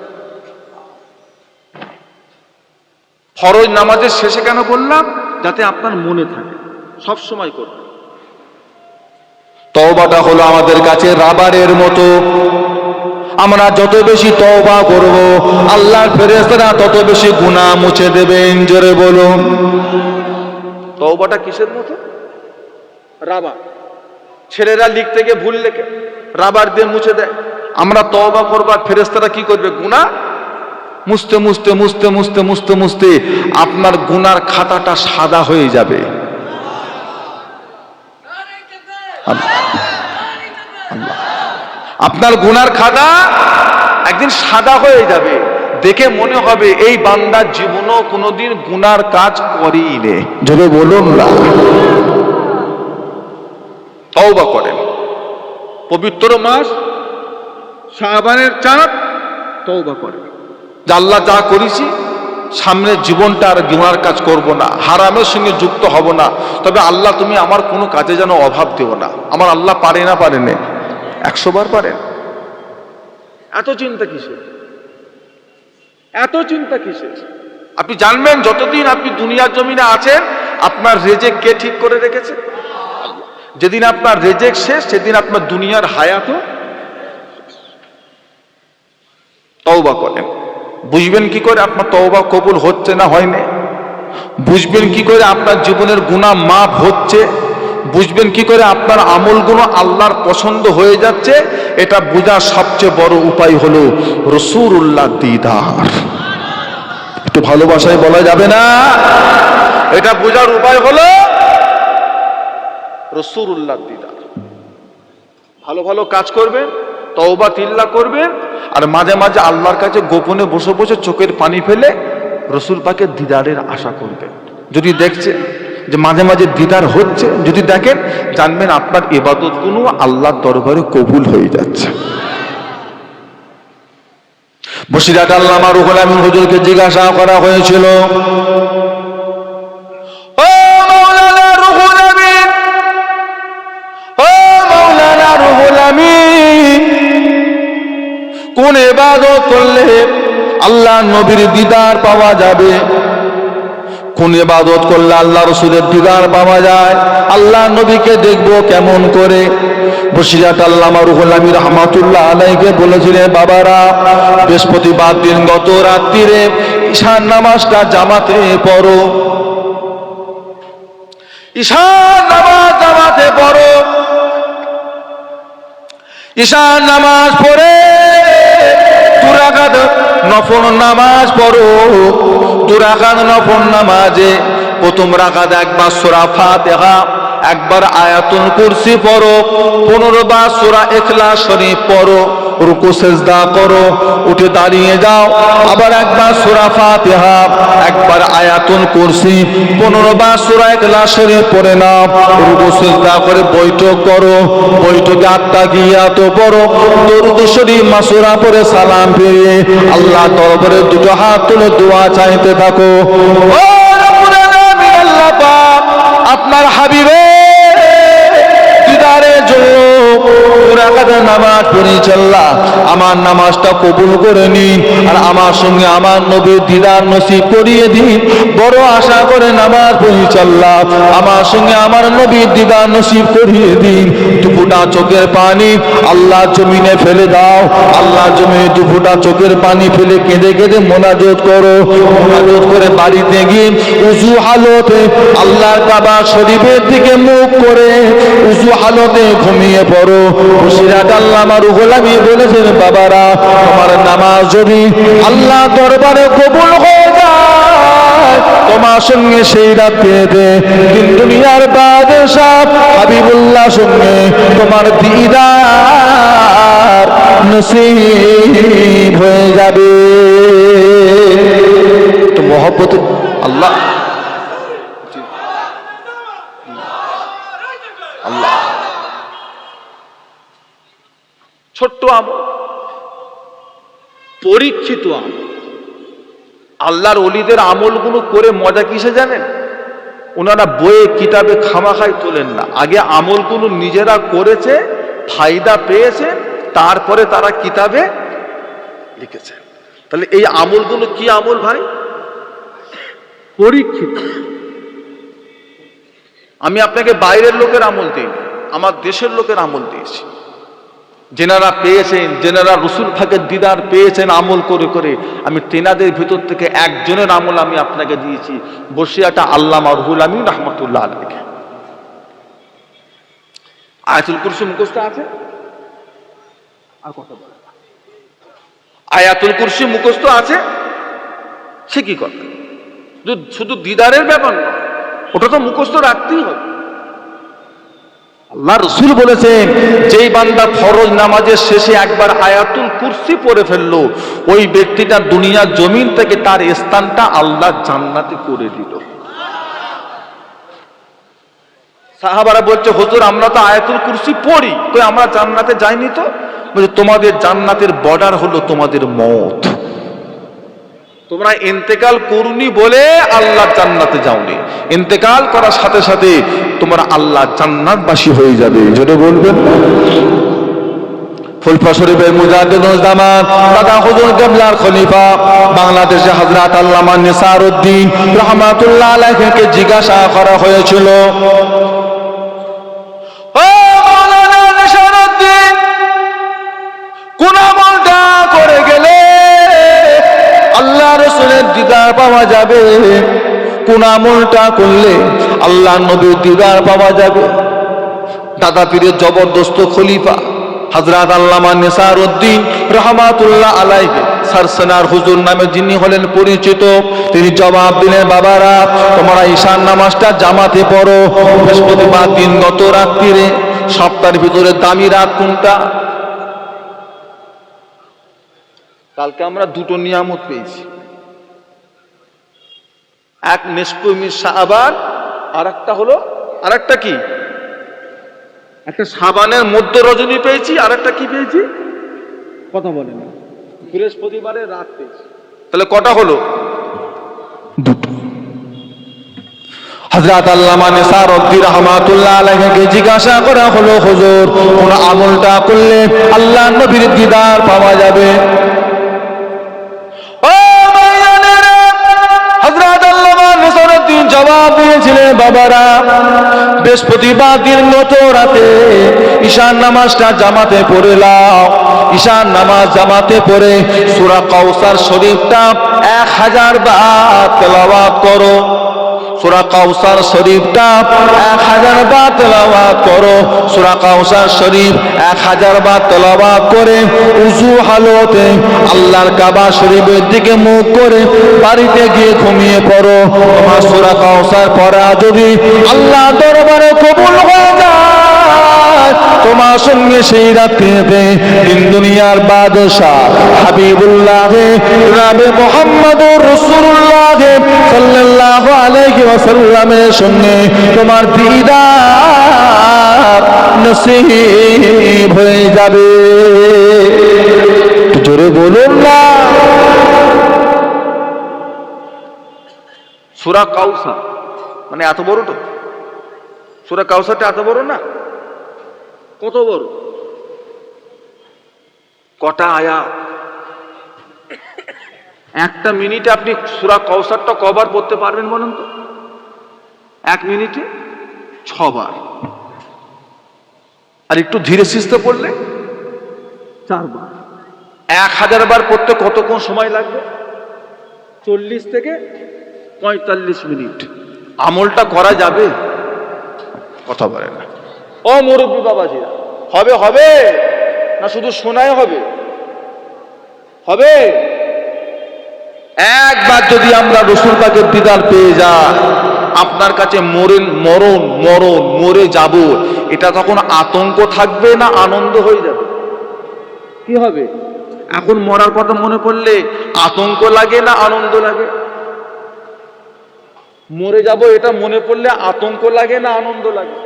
ফরজ নামাজের শেষে কেন বললাম? যাতে আপনার মনে থাকে, সব সময় করবেন। তওবাটা হলো আমাদের কাছে রাবারের মতো। আমরা যত বেশি তওবা করব, আল্লাহর ফেরেশতারা তত বেশি গুনাহ মুছে দেবেন। জোরে বলুন। তওবাটা কিসের মতো? রাবার। ছেলেরা লিখতে গিয়ে ভুল লেখে, রাবার দিয়ে মুছে দেয়। আমরা তওবা করবার, ফেরেশতারা কি করবে? গুনাহ মুছতে মুছতে মুছতে মুছতে মুছতে মুছতে আপনার গুনার খাতাটা সাদা হয়ে যাবে। আপনার গুনার খাতা একদিন সাদা হয়ে যাবে, দেখে মনে হবে এই বান্দার জীবনও কোনোদিন গুনার কাজ করেনি। যদি বলুন না, তওবা করেন। পবিত্র মাস শাবানের চাঁদ, তওবা করেন। আল্লাহ যা করেছি সামনের জীবনটা আর গুনার কাজ করব না, হারামের সঙ্গে যুক্ত হব না। তবে আল্লাহ তুমি আমার কোনো কাজে যেন অভাব দিও না। আমার আল্লাহ পারে না পারে না? 100 বার পারেন। এত চিন্তা কিসের? এত চিন্তা কিসের? আপনি জানবেন যতদিন আপনি দুনিয়ার জমিনে আছেন আপনার রেজেক কে ঠিক করে রেখেছে? যেদিন আপনার রেজেক শেষ সেদিন আপনার দুনিয়ার হায়াতও। তওবা করেন। বুঝবেন কি করে আপনার তওবা কবুল হচ্ছে না হয়নি? বুঝবেন কি করে আপনার জীবনের গুনাহ মাফ হচ্ছে? বুঝবেন কি করে আপনার আমলগুলো আল্লাহর পছন্দ হয়ে যাচ্ছে? এটা বোঝার সবচেয়ে বড় উপায় হলো রাসূলুল্লাহ দিদার। একটু ভালোবাসায় বলা যাবে না? এটা বোঝার উপায় হলো রাসূলুল্লাহ দিদার। ভালো ভালো কাজ করবেন, তওবা তিল্লা করবেন, আর মাঝে মাঝে আল্লাহর কাছে গোপনে বসে বসে চোখের পানি ফেলে রসুল পাকের দিদারের আশা করবেন। যদি দেখছেন যে মাঝে মাঝে দিদার হচ্ছে, যদি দেখেন জানবেন আপনার ইবাদতগুলো আল্লাহর দরবারে কবুল হয়ে যাচ্ছে। বসিরহাট আল্লামা রুহুল আমিন হুজুরকে জিজ্ঞাসা করা হয়েছিল, ও মাওলানা রুহুল আমিন, ও মাওলানা রুহুল আমিন, কোন ইবাদত করলে আল্লাহ নবীর দিদার পাওয়া যাবে? কোন ইবাদত করলে আল্লাহ রাসূলের দিদার পাওয়া যায়? আল্লাহ নবীকে দেখবো কেমন করে? বসিরহাট আল্লামা রুহুল আমিন রাহমাতুল্লাহ আলাইহিকে বলেছিলেন, বাবারা বৃহস্পতিবার দিন গত রাত্রিরে ঈশার নামাজটা জামাতে পড়ো, ঈশার নামাজ জামাতে পড়ো। ঈশার নামাজ পড়ে 2 রাকাত নফল নামাজ পড়ো। 2 রাকাত নফল নামাজে প্রথম রাকাত একবার সূরা ফাতিহা, একবার আয়াতুল কুরসি পড়ো, 15 বার সূরা ইখলাস শরীফ পড়ো, রুকু সিজদা করো, উঠে দাঁড়িয়ে যাও, আবার একবার সূরা ফাতিহা, একবার আয়াতুল কুরসি, 15 বার সূরা ইখলাস শরীফ পড়ে নাও, রুকু সিজদা করে বৈঠক করো, বৈঠকে আত্তাহিয়াত পড়ো, দরুদ শরীফ মাসুরা পড়ে সালাম ফিরিয়ে আল্লাহ দরবারে 2 হাত তুলে দোয়া চাইতে থাকো। ও রব্বুল আলামিন, আল্লাহ পাক আপনার হাবিবের দিদারের জন্য 2 রাকাত নামাজ পড়িয়াল্লাহ আমার নামাজটা কবুল করে নিন, আর আমার সঙ্গে আমার নবীর দিদার নসিব করিয়ে দিন। বড় আশা করে নামাজ পড়িয়াল্লাহ আমার সঙ্গে আমার নবীর দিদার নসিব করিয়ে দিন। 2 ফোঁটা চোখের পানি আল্লাহ জমিনে ফেলে দাও, আল্লাহ জমিনে 2 ফোঁটা চোখের পানি ফেলে কেঁদে কেঁদে মোনাজাত করো। মোনাজাত করে বাড়িতে গিয়ে উযু হালতে আল্লাহর কাবা শরীফের দিকে মুখ করে উযু হালতে ঘুমিয়ে পড়ো। বসিরহাট আল্লামা রুহুল আমিন বলেছেন, বাবারা তোমার নামাজ যদি আল্লাহ দরবারে কবুল হয়ে যায়, তোমার সঙ্গে সেই রাতে দিন দুনিয়ার বাদশাহ হাবিবুল্লাহ সঙ্গে তোমার দিদার নসিব হয়ে যাবে। তো মহব্বত আল্লাহ আল্লাহ ছোট্ট আমল, পরীক্ষিত আমল। আল্লাহর ওলিদের আমলগুলো করে মজা কিসে জানেন? ওনারা বইয়ে কিতাবে খামাখাই তোলেন না, আগে আমলগুলো নিজেরা করেছে, ফায়দা পেয়েছে, তারপরে তারা কিতাবে লিখেছে। তাহলে এই আমলগুলো কি আমল ভাই? পরীক্ষিত। আমি আপনাকে বাইরের লোকের আমল দিইনি, আমার দেশের লোকের আমল দিয়েছি। যেনারা পেয়েছেন, যেনারা রসুল পাকের দিদার পেয়েছেন আমল করে করে, আমি তেনাদের ভিতর থেকে একজনের আমল আমি আপনাকে দিয়েছি। বসিরহাট আল্লামা রুহুল আমিন রাহমাতুল্লাহ আলাইহি। আয়াতুল কুরসি মুখস্থ আছে? আর কথা বলে আয়াতুল কুরসি মুখস্থ আছে? সে কি কথা? শুধু দিদারের ব্যাপার না, ওটা তো মুখস্থ রাখতেই হবে। আল্লাহ রাসূল বলেছেন, যেই বান্দা ফরজ নামাজের শেষে একবার আয়াতুল কুরসি পড়ে ফেললো, ওই ব্যক্তিটা দুনিয়ার জমিন থেকে তার স্থানটা আল্লাহ জান্নাতে করে দিল। সাহাবারা বলছে, হুজুর আমরা তো আয়াতুল কুরসি পড়ি, কই আমরা জান্নাতে যাইনি তো? বলে, তোমাদের জান্নাতের বর্ডার হলো তোমাদের মওত। তোমরা ইন্তেকাল করুনি বলে আল্লাহর জান্নাতে যাওনি, ইন্তেকাল করার সাথে সাথে তোমরা আল্লাহ জান্নাতবাসী হয়ে যাবে। জোরে বলবেন। ফুলফা শরীফের মুজাদ্দিদুল জামান দাদা হুজুর কিবলার খলিফা বাংলাদেশে হযরত আল্লামা নিসারউদ্দিন রাহমাতুল্লাহ আলাইহিকে জিজ্ঞাসা করা হয়েছিল, ও মাওলানা নিসারউদ্দিন, কোন আমলটা করে গেলে আল্লাহ রাসূলের দিদার পাওয়া যাবে? কোন আমলটা করলে আল্লাহ নবীর দিদার পাওয়া যাবে? দাদা পীরের জবরদস্ত খলিফা হযরত আল্লামা নিসারউদ্দিন রাহমাতুল্লাহ আলাইহি সারসানার হুজুর নামে যিনি হলেন পরিচিত, তিনি জবাব দিলেন, বাবারা তোমরা ঈশান নামাজটা জামাতে পড়ো। বৃহস্পতিবার দিন গত রাত্রিরে সপ্তাহের ভিতরে দামি রাত কোনটা? কালকে আমরা দুটো নিয়ামত পেয়েছি, এক নিসফে মিন শাবান, আর একটা হলো, আর একটা কি, একটা শাবানের মধ্য রজনী পেয়েছি, আর একটা কি পেয়েছি, কথা বলেন, বৃহস্পতিবারের রাত পেয়েছি। তাহলে কটা হলো? দুটো। হযরত আল্লামা নিসারউদ্দিন রাহমাতুল্লাহ আলাইহিকে জিজ্ঞাসা করা হলো, হুজুর কোন আমলটা করলে আল্লাহ নবীর দিদার পাওয়া যাবে? জবাব দিয়েছিলেন, বাবারা বৃহস্পতিবার দিন গত রাতে ঈশান নামাজটা জামাতে পড়ে নাও। ঈশান নামাজ জামাতে পড়ে সূরা কাউসার শরীফটা 1000 বার তেলাওয়াত করো। সূরা কাউসার শরীফটা 1000 বার তেলাওয়াত করো। সূরা কাউসার শরীফ 1000 বার তেলাওয়াত করে উযু হালতে আল্লাহর কাবা শরীফের দিকে মুখ করে বাড়িতে গিয়ে ঘুমিয়ে পড়ো। তোমার সূরা কাউসার পড়া যদি আল্লাহ দরবারে কবুল হয়ে যায়, তোমার সঙ্গে সেই রাত্রিতে দিন দুনিয়ার বাদশা হাবিবুল্লাহ জনাবে মুহাম্মদুর রাসূলুল্লাহ সাল্লাল্লাহু আলাইহি ওয়াসাল্লামের সঙ্গে তোমার দিদার নসিব হয়ে যাবে। জোরে বলুন না। সূরা কাউসার মানে এত বড়, তো সূরা কাউসারটা এত বড় না? কত বড়, কটা আয়াত? একটা মিনিটে আপনি সূরা কাউসারটা কবার পড়তে পারবেন বলেন তো? 1 মিনিটে 6 বার। আর একটু ধীরে সুস্থে পড়লে 4 বার। 1000 বার পড়তে কতক্ষণ সময় লাগবে? 40 থেকে 45 মিনিট। আমলটা করা যাবে? কথা বলে না। ও মুরব্বী বাবাজিরা, হবে হবে না শুধু শোনায় হবে? হবে। একবার যদি আমরা রাসূল পাকের দিদার পেয়ে যাই, আপনার কাছে মরে যাব, এটা তখন আতঙ্ক থাকবে না আনন্দ হয়ে যাবে? কি হবে? এখন মরার কথা মনে পড়লে আতঙ্ক লাগে না আনন্দ লাগে? মরে যাব এটা মনে পড়লে আতঙ্ক লাগে না আনন্দ লাগে?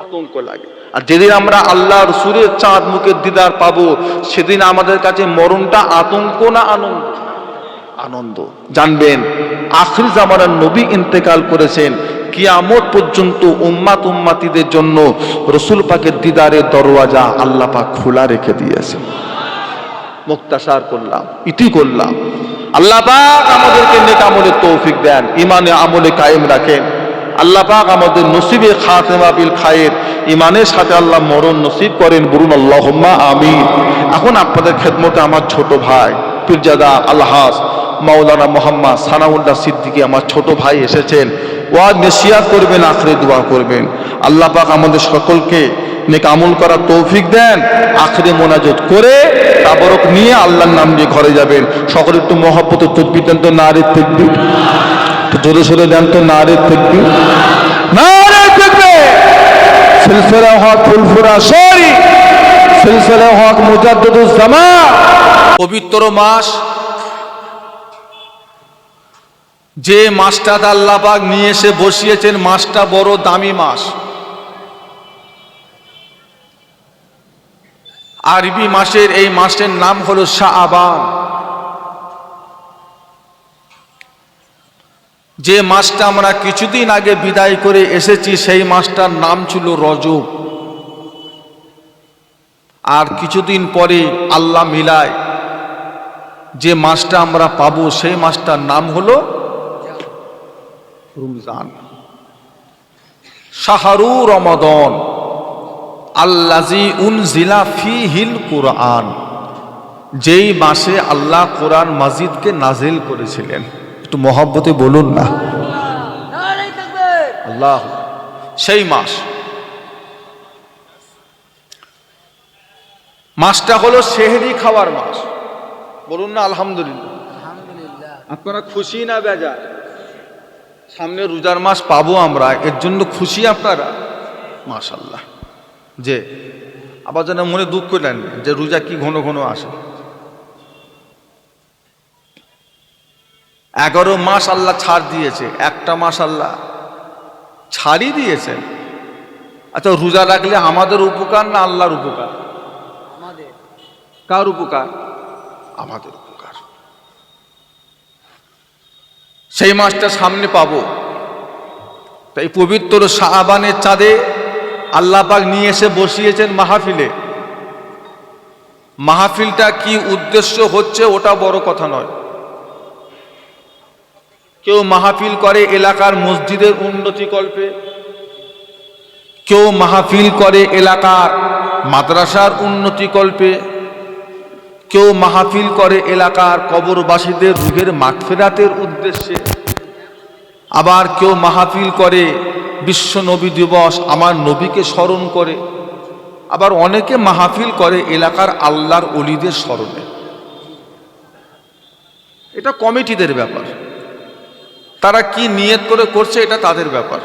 আতঙ্ক লাগে। আর যেদিন আমরা আল্লাহ রাসূলের চাঁদ মুখের দিদার পাবো, সেদিন আমাদের কাছে মরণটা আতঙ্ক না আনন্দ? আনন্দ। জানবেন আখির জামানার নবী ইন্তেকাল করেছেন, কিয়ামত পর্যন্ত উম্মাতিদের জন্য রাসূল পাকের দিদারের দরওয়াজা আল্লাহ পাক খোলা রেখে দিয়েছেন। মুক্তাসার করলাম, ইতি করলাম। আল্লাহ পাক আমাদেরকে নেক আমলের তৌফিক দেন, ইমানে আমলে কায়েম রাখেন। আল্লাহ পাক আমাদের নসিবে খাতেমা বিল খায়ের, ইমানের সাথে আল্লাহ মরণ নসিব করেন। বলুন আল্লাহুম্মা আমিন। এখন আপনাদের খেদমতে আমার ছোট ভাই পীরজাদা আলহাজ মাওলানা মোহাম্মদ সানাউল্লাহ সিদ্দিকী আমার ছোট ভাই এসেছেন। ওয়াজ নসিহত করবেন, আখিরে দোয়া করবেন। আল্লাহ পাক আমাদের সকলকে নেক আমল করার তৌফিক দেন। আখিরে মোনাজাত করে তাবারক নিয়ে আল্লাহর নাম নিয়ে ঘরে যাবেন। সকলে একটু মহব্বতের তাকবীর দেন তো, নারে তাকবীর। জোরে সোরে দেন তো, নারে তাকবীর, নারে তাকবীর। সিলসিলা হক ফুলফুরা শরী, সিলসিলা হক মুজাদ্দিদুজ জামান। পবিত্র মাস, যে মাসটা আল্লাহ পাক নিয়ে এসে বসিয়েছেন, মাসটা বড় দামি মাস। আরবি মাসের এই মাসের নাম হলো শাবান। যে মাসটা আমরা কিছুদিন আগে বিদায় করে এসেছি সেই মাসটার নাম ছিল রজব। আর কিছুদিন পরে আল্লাহ মিলায় যে মাসটা আমরা পাবো সেই মাসটার নাম হলো রমজান। শাহরু রমাদান আল্লাজি উনজিলা ফীহিল কুরআন, যেই মাসে আল্লাহ কোরআন মাজিদকে নাজিল করেছিলেন। একটু মহব্বতে বলুন না আল্লাহ। সেই মাসটা হলো সেহরি খাওয়ার মাস। বলুন না আলহামদুলিল্লাহ। আপনারা খুশি না বেজার? সামনে রোজার মাস পাবো আমরা, এর জন্য খুশি আপনারা? মাশাআল্লাহ। যে আবার যেন মনে দুঃখ নেন যে রোজা কি ঘন ঘন আসে। 11 মাস আল্লাহ ছাড় দিয়েছে, একটা মাস আল্লাহ ছাড়ই দিয়েছেন। আচ্ছা, রোজা রাখলে আমাদের উপকার না আল্লাহর উপকার? কার উপকার? আমাদের উপকার। সেই মাসটা সামনে পাবো, তাই পবিত্র শাবানের চাঁদে আল্লাহ পাক নিয়ে এসে বসিয়েছেন মাহফিলে। মাহফিলটা কি উদ্দেশ্য হচ্ছে ওটা বড় কথা নয়। কেউ মাহফিল করে এলাকার মসজিদের উন্নতি কল্পে, কেউ মাহফিল করে এলাকার মাদ্রাসার উন্নতি কল্পে, কেউ মাহফিল করে এলাকার কবরবাসীদের রুহের মাগফিরাতের উদ্দেশ্যে, আবার কেউ মাহফিল করে বিশ্ব নবী দিবস আমার নবীকে স্মরণ করে, আবার অনেকে মাহফিল করে এলাকার আল্লাহর ওলিদের স্মরণে। এটা কমিটিদের ব্যাপার, তারা কি নিয়ত করে করছে এটা তাদের ব্যাপার।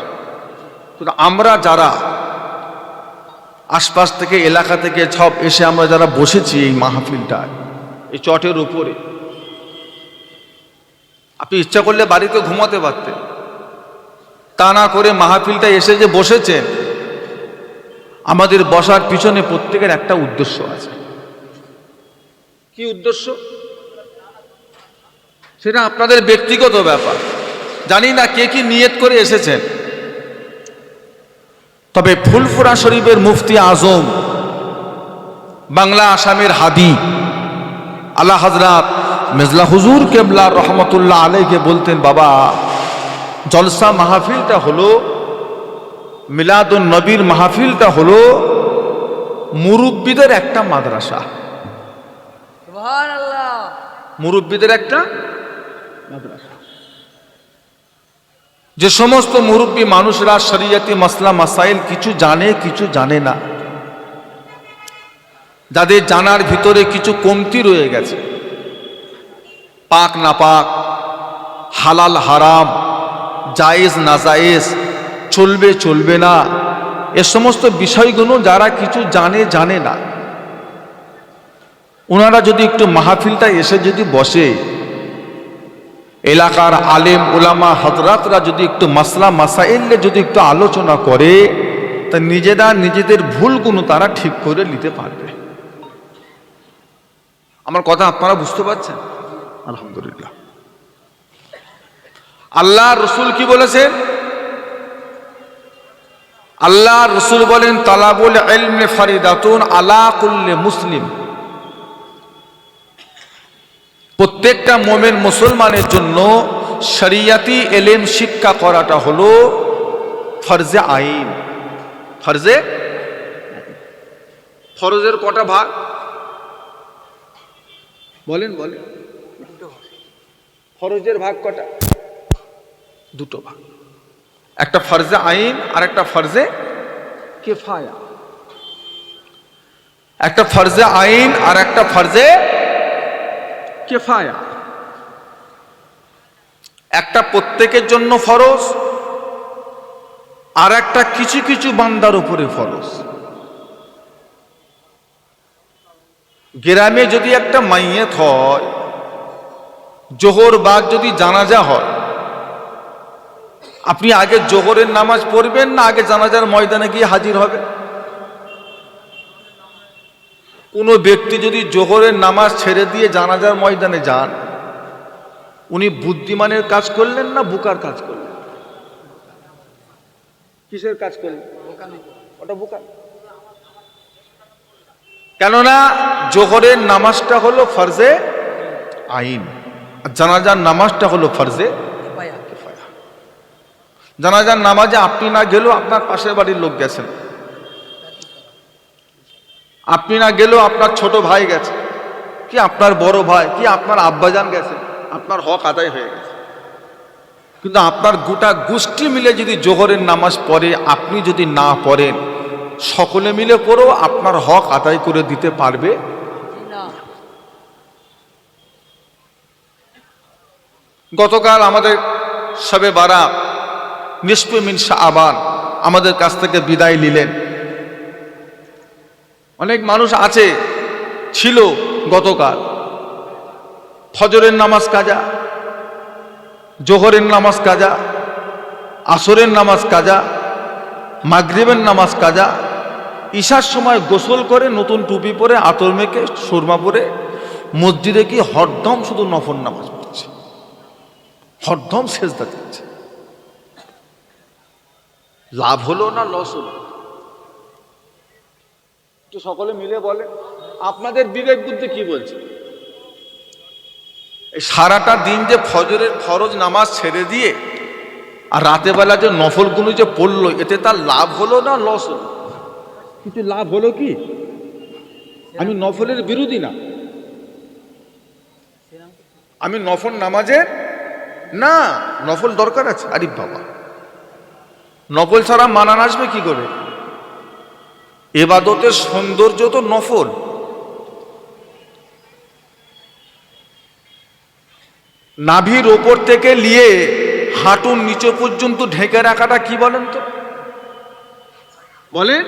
কিন্তু আমরা যারা আশপাশ থেকে এলাকা থেকে সব এসে আমরা যারা বসেছি এই মাহফিলটায়, এই চটের উপরে, আপনি ইচ্ছা করলে বাড়িতে ঘুমাতে পারতেন, তা না করে মাহফিলটা এসে যে বসেছেন, আমাদের বসার পিছনে প্রত্যেকের একটা উদ্দেশ্য আছে। কি উদ্দেশ্য? সেটা আপনাদের ব্যক্তিগত ব্যাপার, জানি না কে কি নিয়ত করে এসেছেন। তবে ফুলফুরা শরীফের মুফতি আজম, বাংলা আসামের হাদি আলা হযরত মির্জা হুজুর কেবলা রহমতুল্লাহ আলাইকে বলতেন, বাবা জলসা মাহফিলটা হলো, মিলাদুন নবীর মাহফিলটা হলো মুরব্বীদের একটা মাদ্রাসা। সুবহানাল্লাহ। মুরব্বীদের একটা মাদ্রাসা। যে সমস্ত মুরব্বী মানুষরা শরীয়তি মাসলা মাসাইল কিছু জানে কিছু জানে না, যাদের জানার ভিতরে কিছু কমতি রয়ে গেছে, পাক না পাক, হালাল হারাম, জায়েজ না জায়েজ, চলবে চলবে না, এ সমস্ত বিষয়গুলো যারা কিছু জানে না, ওনারা যদি একটু মাহফিলটা এসে যদি বসে, এলাকার আলেম ওলামা হযরতরা যদি একটু মাসলা মাসাইলে যদি একটু আলোচনা করে, তা নিজেরা নিজেদের ভুলগুলো তারা ঠিক করে নিতে পারবে। আমার কথা আপনারা বুঝতে পারছেন? আলহামদুলিল্লাহ। আল্লাহ রসুল কি বলেছেন? আল্লাহ রসুল বলেন, তালাবুল ইলমি ফারিদাতুন আলা কুল্লি মুসলিম। প্রত্যেকটা মুমিন মুসলমানের জন্য শরিয়াতি ইলম শিক্ষা করাটা হলো ফরজে আইন। ফরজের কটা ভাগ বলেন? ফরজের ভাগ কটা? দুটো ভাগ, একটা ফরজে আইন আর একটা ফরজে কিফায়া। একটা ফরজে আইন আর একটা ফরজে কিফায়া। একটা প্রত্যেকের জন্য ফরজ, আর একটা কিছু কিছু বান্দার উপরে ফরজ। গ্রামে যদি একটা মাইয়াত হয়, জোহর বাদ যদি জানাজা হয়, আপনি আগে জোহরের নামাজ পড়বেন না আগে জানাজার ময়দানে গিয়ে হাজির হবেন? কোনো ব্যক্তি যদি জোহরের নামাজ ছেড়ে দিয়ে জানাজার ময়দানে যান, উনি বুদ্ধিমানের কাজ করলেন না বুকার কাজ করলেন? কিসের কাজ করলেন? ওটা বুকা। কেননা জোহরের নামাজটা হলো ফরজে আইন, আর জানাজার নামাজটা হলো ফরজে কিফায়া। জানাজার নামাজে আপনি না গেলেও আপনার পাশের বাড়ির লোক গেছেন, আপনি না গেলেও আপনার ছোট ভাই গেছে, কি আপনার বড় ভাই, কি আপনার আব্বাজান গেছে, আপনার হক আদায় হয়ে গেছে। কিন্তু আপনার গোটা গোষ্ঠী মিলে যদি জোহরের নামাজ পড়ে, আপনি যদি না পড়েন, সকলে মিলে পড়েও আপনার হক আদায় করে দিতে পারবে না। গতকাল আমাদের শবে বারাত নিসফে মিন শাবান আমাদের কাছ থেকে বিদায় নিলেন। অনেক মানুষ আছে ছিল গতকাল, ফজরের নামাজ কাজা, জোহরের নামাজ কাজা, আসরের নামাজ কাজা, মাগরিবের নামাজ কাজা, ঈশার সময় গোসল করে নতুন টুপি পরে আতর মেখে সুরমা পরে মসজিদে কি হরদম শুধু নফল নামাজ পড়ছে, হরদম সেজদা দিচ্ছে। লাভ হলো না লস হলো? তো সকলে মিলে বলে, আপনাদের বিবেক বুদ্ধি কি বলছে? এই সারাটা দিন যে ফজরের ফরজ নামাজ ছেড়ে দিয়ে আর রাতে বেলা যে নফলগুলো যে পড়লো, এতে তার লাভ হলো না লস হলো? কিন্তু লাভ হলো কি? আমি নফলের বিরোধী না, আমি নফল নামাজের না, নফল দরকার আছে। আরে বাবা, নফল ছাড়া মানান আসবে কি করে? এবাদতের সৌন্দর্য তো নফল। নাভির ওপর থেকে নিয়ে হাঁটুর নিচে পর্যন্ত ঢেকে রাখাটা কি বলেন তো? বলেন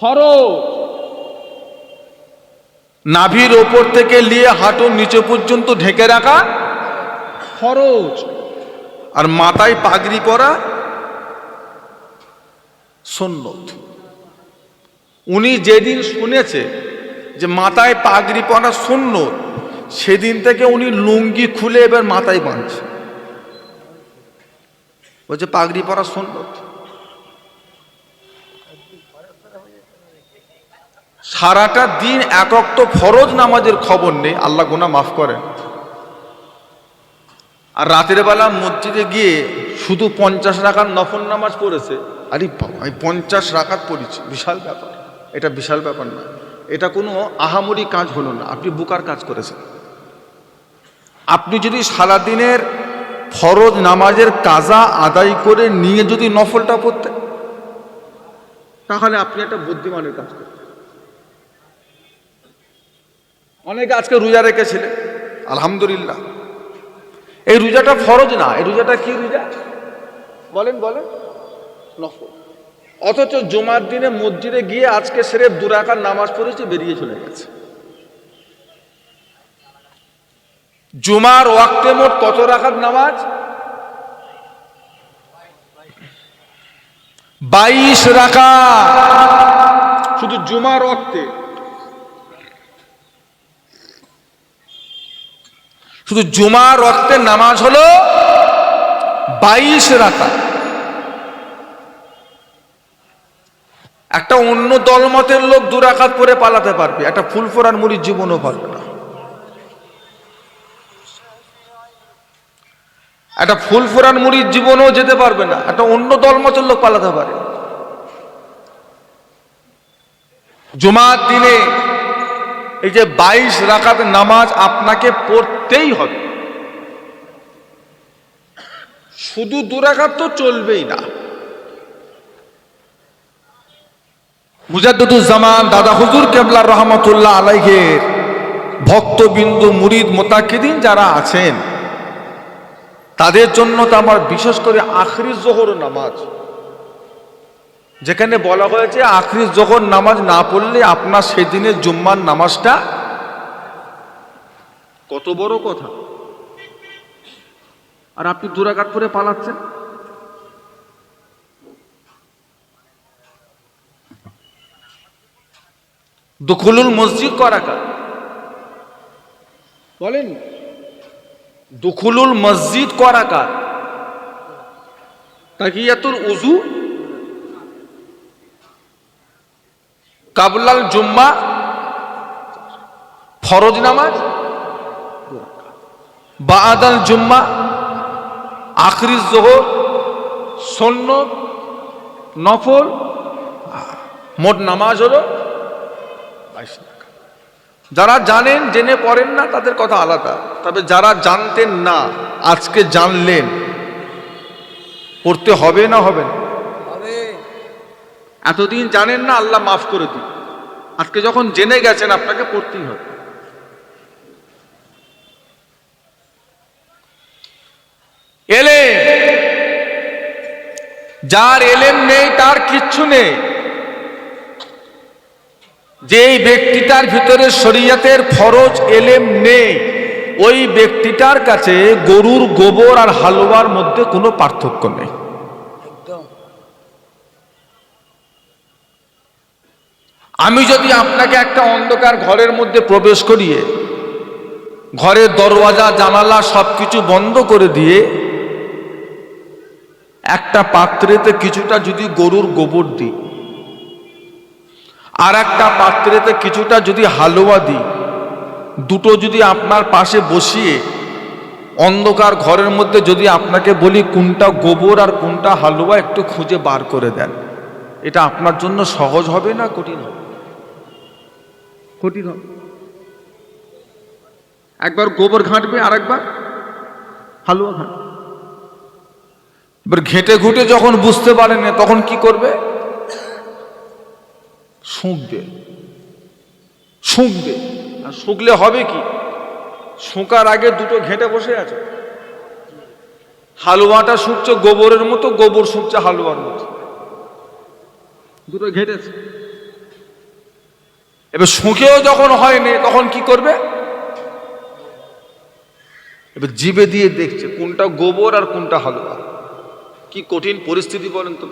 ফরজ। নাভির ওপর থেকে নিয়ে হাঁটুর নিচে পর্যন্ত ঢেকে রাখা ফরজ, আর মাথায় পাগড়ি পরা সুন্নত। উনি যেদিন শুনেছে যে মাথায় পাগড়ি পরা সুন্নত, সেদিন থেকে উনি লুঙ্গি খুলে এবার মাথায় বাঁধছে, বলছে পাগড়ি পরা সুন্নত। সারাটা দিন একক তো ফরজ নামাজের খবর নেই, আল্লাহ গুনাহ মাফ করেন। আর রাতের বেলা মসজিদে গিয়ে শুধু 50 রাকাত নফল নামাজ পড়েছে। আরে বাবা, আমি 50 রাকাত পড়েছি, বিশাল ব্যাপার। এটা বিশাল ব্যাপার না, এটা কোনো আহামরি কাজ হলো না, আপনি বুকার কাজ করেছেন। আপনি যদি সারাদিনের ফরজ নামাজের কাজা আদায় করে নিয়ে যদি নফলটা পড়তেন, তাহলে আপনি একটা বুদ্ধিমানের কাজ করতেন। অনেকে আজকে রোজা রেখেছিলেন, আলহামদুলিল্লাহ। এই রোজাটা ফরজ না, এই রোজাটা কি রোজা বলেন বলেন? নফল। অথচ জুমার দিনে মসজিদে গিয়ে আজকে সেরেফ 2 রাকাত নামাজ পড়েছে, বেরিয়ে চলে গেছে। জুমার ওয়াক্তে মোট কত রাকাত নামাজ? 22 রাকাত, শুধু জুমার ওয়াক্তে। শুধু জুমার ওয়াক্তে নামাজ হলো 22 রাকাত। একটা অন্য দলমতের লোক 2 রাকাত পরে পালাতে পারবে, একটা ফুলফোরান মুরিদ জীবনও পারবে না। একটা ফুলফোরান মুরিদ জীবনও যেতে পারবে না, একটা অন্য দলমতের লোক পালাতে পারে। জুমার দিনে এই যে 22 রাকাত নামাজ আপনাকে পড়তেই হবে। শুধু 2 রাকাত তো চলবেই না। মুজাদ্দিদুজ্জামান দাদা হুজুর কেবলা রহমতুল্লাহ আলাইহির ভক্তবিন্দু মুরিদ মোতাকিদিন যারা আছেন, তাদের জন্য তো আমার বিশেষ করে আখরি জোহর নামাজ, যেখানে বলা হয়েছে আখরি জোহর নামাজ না পড়লে আপনার সেদিনের জুম্মার নামাজটা, কত বড় কথা। আর আপনি 2 রাকাত পরে পালাচ্ছেন। দুখুলুল মসজিদ করা কাজ বলেন, দুখুলুল মসজিদ করা কার? তাহিয়াতুল উযু কাবলাল জুম্মা, ফরজ নামাজ বাদাল জুম্মা, আখরি যোহর, সুন্নত, নফল, মোট নামাজ হলো 22 রাকাত। যারা জানেন জেনে পড়েন না তাদের কথা আলাদা, তবে যারা জানতেন না আজকে জানলেন, পড়তে হবে না হবে না? এতদিন জানেন না, আল্লাহ মাফ করে দিন, আজকে যখন জেনে গেছেন আপনাকে পড়তেই হবে। এলেম, যার এলেম নেই তার কিচ্ছু নেই। যেই ব্যক্তিটার ভিতরে শরীয়তের ফরজ এলেম নেই, ওই ব্যক্তিটার কাছে গরুর গোবর আর হালুয়ার মধ্যে কোনো পার্থক্য নেই। আমি যদি আপনাকে একটা অন্ধকার ঘরের মধ্যে প্রবেশ করিয়ে ঘরের দরওয়াজা জানালা সবকিছু বন্ধ করে দিয়ে একটা পাত্রেতে কিছুটা যদি গরুর গোবর দিই, আর একটা পাত্রেতে কিছুটা যদি হালুয়া দিই, দুটো যদি আপনার পাশে বসিয়ে অন্ধকার ঘরের মধ্যে যদি আপনাকে বলি কোনটা গোবর আর কোনটা হালুয়া একটু খুঁজে বার করে দেন, এটা আপনার জন্য সহজ হবে না কঠিন হবে? কঠিন হবে। একবার গোবর ঘাঁটবে আর একবার হালুয়া ঘাঁটবে। এবার ঘেঁটে ঘুটে যখন বুঝতে পারেন না তখন কি করবে? শুঁকবে। শুঁকবে। আর শুকলে হবে কি? শুকার আগে দুটো ঘেঁটে বসে আছে। হালুয়াটা শুকছে গোবরের মতো, গোবর শুকছে হালুয়ার মতো, দুটো ঘেঁটেছে। এবার শুকেও যখন হয়নি তখন কি করবে? এবার জিভে দিয়ে দেখছে কোনটা গোবর আর কোনটা হালুয়া। কি কঠিন পরিস্থিতি বলেন তো।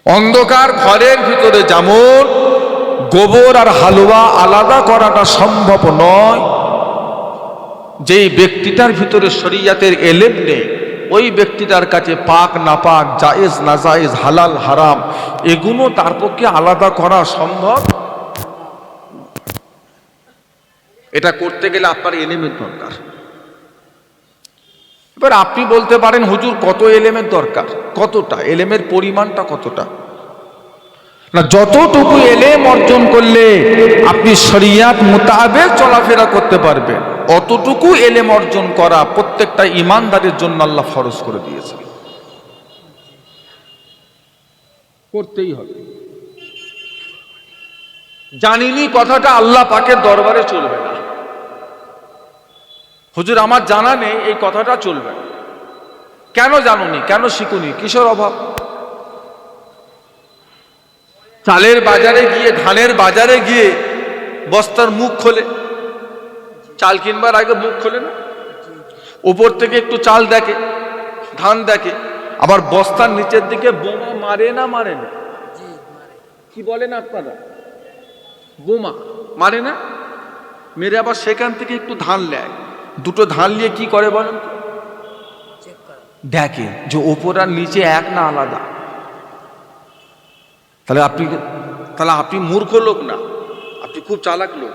অন্ধকার ঘরের ভিতরে যেমন গোবর আর হালুয়া আলাদা করাটা সম্ভব নয়, যেই ব্যক্তিটার ভিতরে শরীয়তের এলেম নেই ওই ব্যক্তিটার কাছে পাক না পাক, জায়েজ না জায়েজ, হালাল হারাম এগুলো তার পক্ষে আলাদা করা সম্ভব। এটা করতে গেলে আপনার এলেমের দরকার। এবার আপনি বলতে পারেন হুজুর কত এলেমের দরকার? কতটা এলেমের পরিমাণটা কতটা? না, যতটুকু এলেম অর্জন করলে আপনি শরিয়াত মোতাবেক চলাফেরা করতে পারবেন, অতটুকু এলেম অর্জন করা প্রত্যেকটা ঈমানদারের জন্য আল্লাহ ফরজ করে দিয়েছে, করতেই হবে। জানিনি কথাটা আল্লাহ পাকের দরবারে চলবে না। হুজুর আমার জানা নেই, এই কথাটা চলবে না। কেন জানুনি? কেন শিখুনি? কিসের অভাব? চালের বাজারে গিয়ে, ধানের বাজারে গিয়ে বস্তার মুখ খোলে, চাল কিনবার আগে মুখ খোলে না? উপর থেকে একটু চাল দেখে, ধান দেখে, আবার বস্তার নিচের দিকে বোমা মারে না মারে না? কি বলেন আপনারা? বোমা মারে না? মেরে আবার সেখান থেকে একটু ধান নেয়, দুটো ধান নিয়ে কি করে বলেন? দেখে যে ওপর আর নিচে এক না আলাদা। তাহলে আপনি মূর্খ লোক না, আপনি খুব চালাক লোক।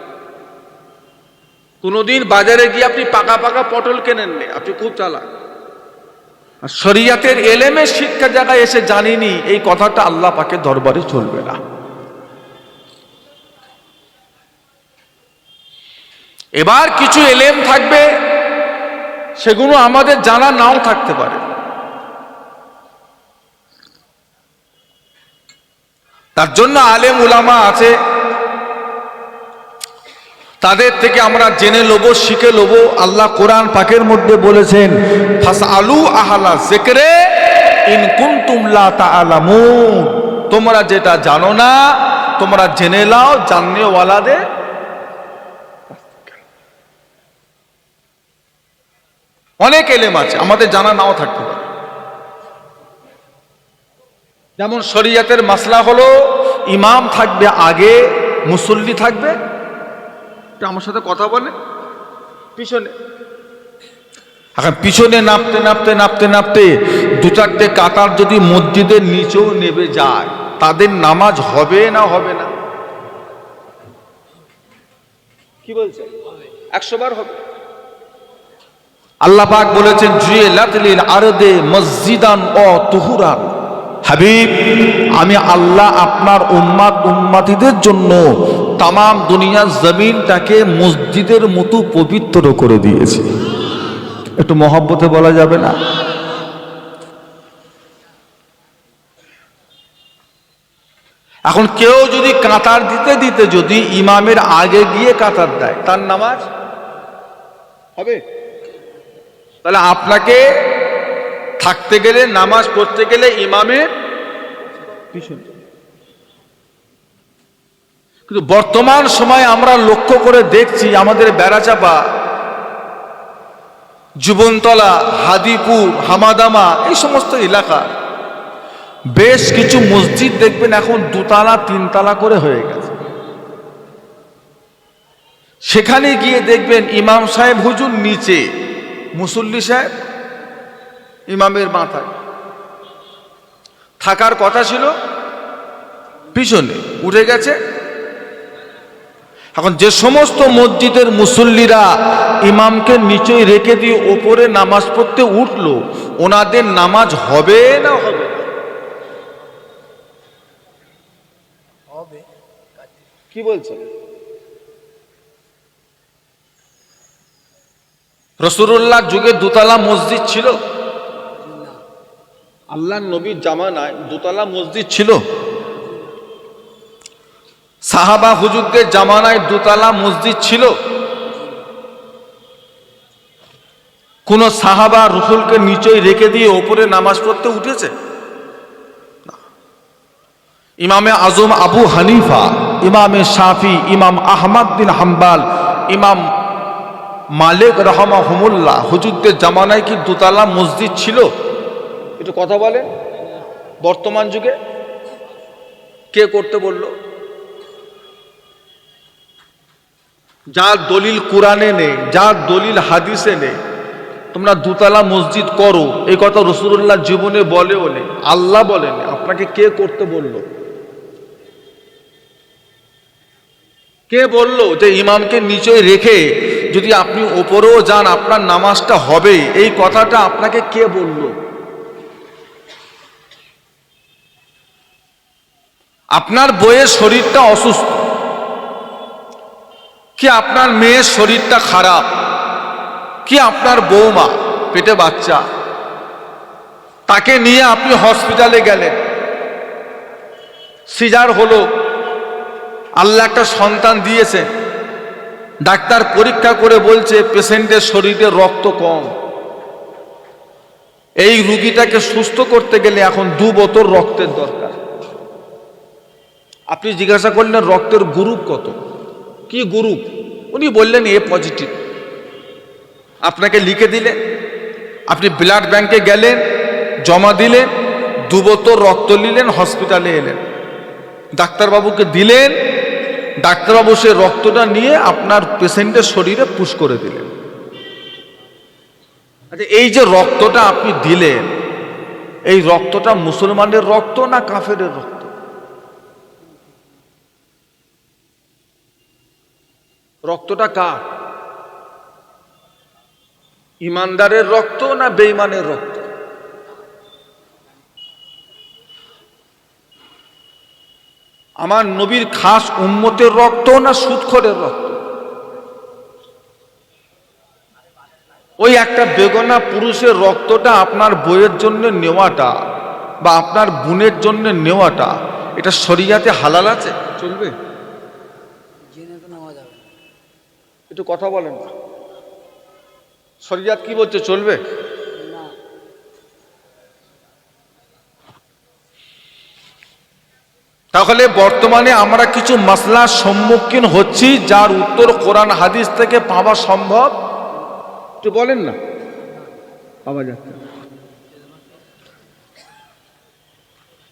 কোনোদিন বাজারে গিয়ে আপনি পাকা পাকা পটল কেনেননি, আপনি খুব চালাক। আর শরিয়তের এলেমের শিক্ষা জায়গায় এসে জানিনি, এই কথাটা আল্লাহ পাকের দরবারে চলবে না। এবার কিছু এলেম থাকবে সেগুলো আমাদের জানা নাও থাকতে পারে। তার জন্য আলেম উলামা আছে, তাদের থেকে আমরা জেনে লব, শিখে লব। আল্লাহ কোরআন পাকের মধ্যে বলেছেন ফাসআলু আহলা যিকরে ইন কুনতুম লা তাআলামুন, তোমরা যেটা জানো না তোমরা জেনে নাও জাননেওয়ালাদের। অনেক এলেম আছে আমাদের জানা নাও থাকতে পারে। যেমন শরিয়তের মাসলা হলো ইমাম থাকবে আগে, মুসল্লি থাকবে। আমার সাথে কথা বলে, পিছনে। এখন পিছনে নামতে নামতে নামতে নামতে দু চারটে কাতার যদি মসজিদের নিচেও নেমে যায়, তাদের নামাজ হবে না হবে না? কি বলছে? 100 বার হবে। আল্লাহ পাক বলেছেন জুইলাত লিল আরদে মসজিদান ও তুহুরান। হাবিব, আমি আল্লাহ আপনার উম্মাত উম্মাতিদের জন্য তামাম দুনিয়ার জমিনটাকে মসজিদের মতো পবিত্র করে দিয়েছি। একটু মহব্বতে বলা যাবে না? এখন কেউ যদি কাতার দিতে দিতে যদি ইমামের আগে গিয়ে কাতার দেয়, তার নামাজ হবে? তাহলে আপনাকে থাকতে গেলে, নামাজ পড়তে গেলে ইমামের পিছনে। কিন্তু বর্তমান সময় আমরা লক্ষ্য করে দেখছি আমাদের বেড়াচাপা, জীবনতলা, হাদিপুর, হামাদামা এই সমস্ত এলাকা বেশ কিছু মসজিদ দেখবেন এখন 2 তলা 3 তলা করে হয়ে গেছে। সেখানে গিয়ে দেখবেন ইমাম সাহেব হুজুর নিচে, মুসল্লি সাহেব ইমামের মাথায়। থাকার কথা ছিল পিছনে, উঠে গেছে। এখন যে সমস্ত মসজিদের মুসল্লিরা ইমামকে নিচে রেখে দিয়ে ওপরে নামাজ পড়তে উঠলো, ওনাদের নামাজ হবে না হবে? কি বলছেন? রাসূলুল্লাহ যুগে 2 তলা মসজিদ ছিল? আল্লাহর নবীর জামানায় 2 তলা মসজিদ ছিল? সাহাবা হুজুরদের জামানায় 2 তলা মসজিদ ছিল? কোন সাহাবা রাসূলকে নিচে রেখে দিয়ে উপরে নামাজ পড়তে উঠেছে? ইমামে আজম আবু হানিফা, ইমামে শাফি, ইমাম আহমদ বিন হাম্বল, ইমাম মালিক রাহমাহুমুল্লাহ হুজুরদের জামানায় কি 2 তলা মসজিদ ছিল? একটু কথা বলেন। বর্তমান যুগে কে করতে বলল? যার দলিল কোরআনে নেই, যার দলিল হাদিসে নেই, তোমরা 2 তলা মসজিদ করো, এই কথা রাসূলুল্লাহ জীবনে বলেও নেই, আল্লাহ বলেন। আপনাকে কে করতে বলল? কে বলল যে ইমামকে নিচে রেখে যদি আপনি ওপরেও যান আপনার নামাজটা হবে? এই কথাটা আপনাকে কে বলল? আপনার বউয়ের শরীরটা অসুস্থ, কি আপনার মেয়ের শরীরটা খারাপ, কি আপনার বৌমা পেটে বাচ্চা, তাকে নিয়ে আপনি হসপিটালে গেলেন, সিজার হলো, আল্লাহ একটা সন্তান দিয়েছে, ডাক্তার পরীক্ষা করে বলছে পেশেন্টের শরীরে রক্ত কম, এই রোগীটাকে সুস্থ করতে গেলে এখন 2 বোতল রক্তের দরকার। আপনি জিজ্ঞাসা করলেন রক্তের গ্রুপ কত, কি গ্রুপ? উনি বললেন এ পজিটিভ। আপনাকে লিখে দিলেন, আপনি ব্লাড ব্যাংকে গেলেন, জমা দিলেন, 2 বোতল রক্ত নিলেন, হসপিটালে এলেন, ডাক্তারবাবুকে দিলেন, ডাক্তারবাবু সে রক্তটা নিয়ে আপনার পেশেন্টের শরীরে পুশ করে দিলেন। আচ্ছা, এই যে রক্তটা আপনি দিলেন, এই রক্তটা মুসলমানের রক্ত না কাফেরের রক্ত? রক্তটা কার? ইমানদারের রক্ত না বেঈমানের রক্ত? আমার নবীর খাস উম্মতের রক্ত না সুদখোরের রক্ত? ওই একটা বেগনা পুরুষের রক্তটা আপনার বইয়ের জন্য নেওয়াটা বা আপনার বোনের জন্য নেওয়াটা, এটা শরিয়াতে হালাল আছে? চলবে? একটু কথা বলেন না, শরিয়াত কি বলছে? চলবে? তাহলে বর্তমানে আমরা কিছু মাসলার সম্মুখীন হচ্ছি যার উত্তর কোরআন হাদিস থেকে পাওয়া সম্ভব? একটু বলেন না, পাওয়া যাচ্ছে।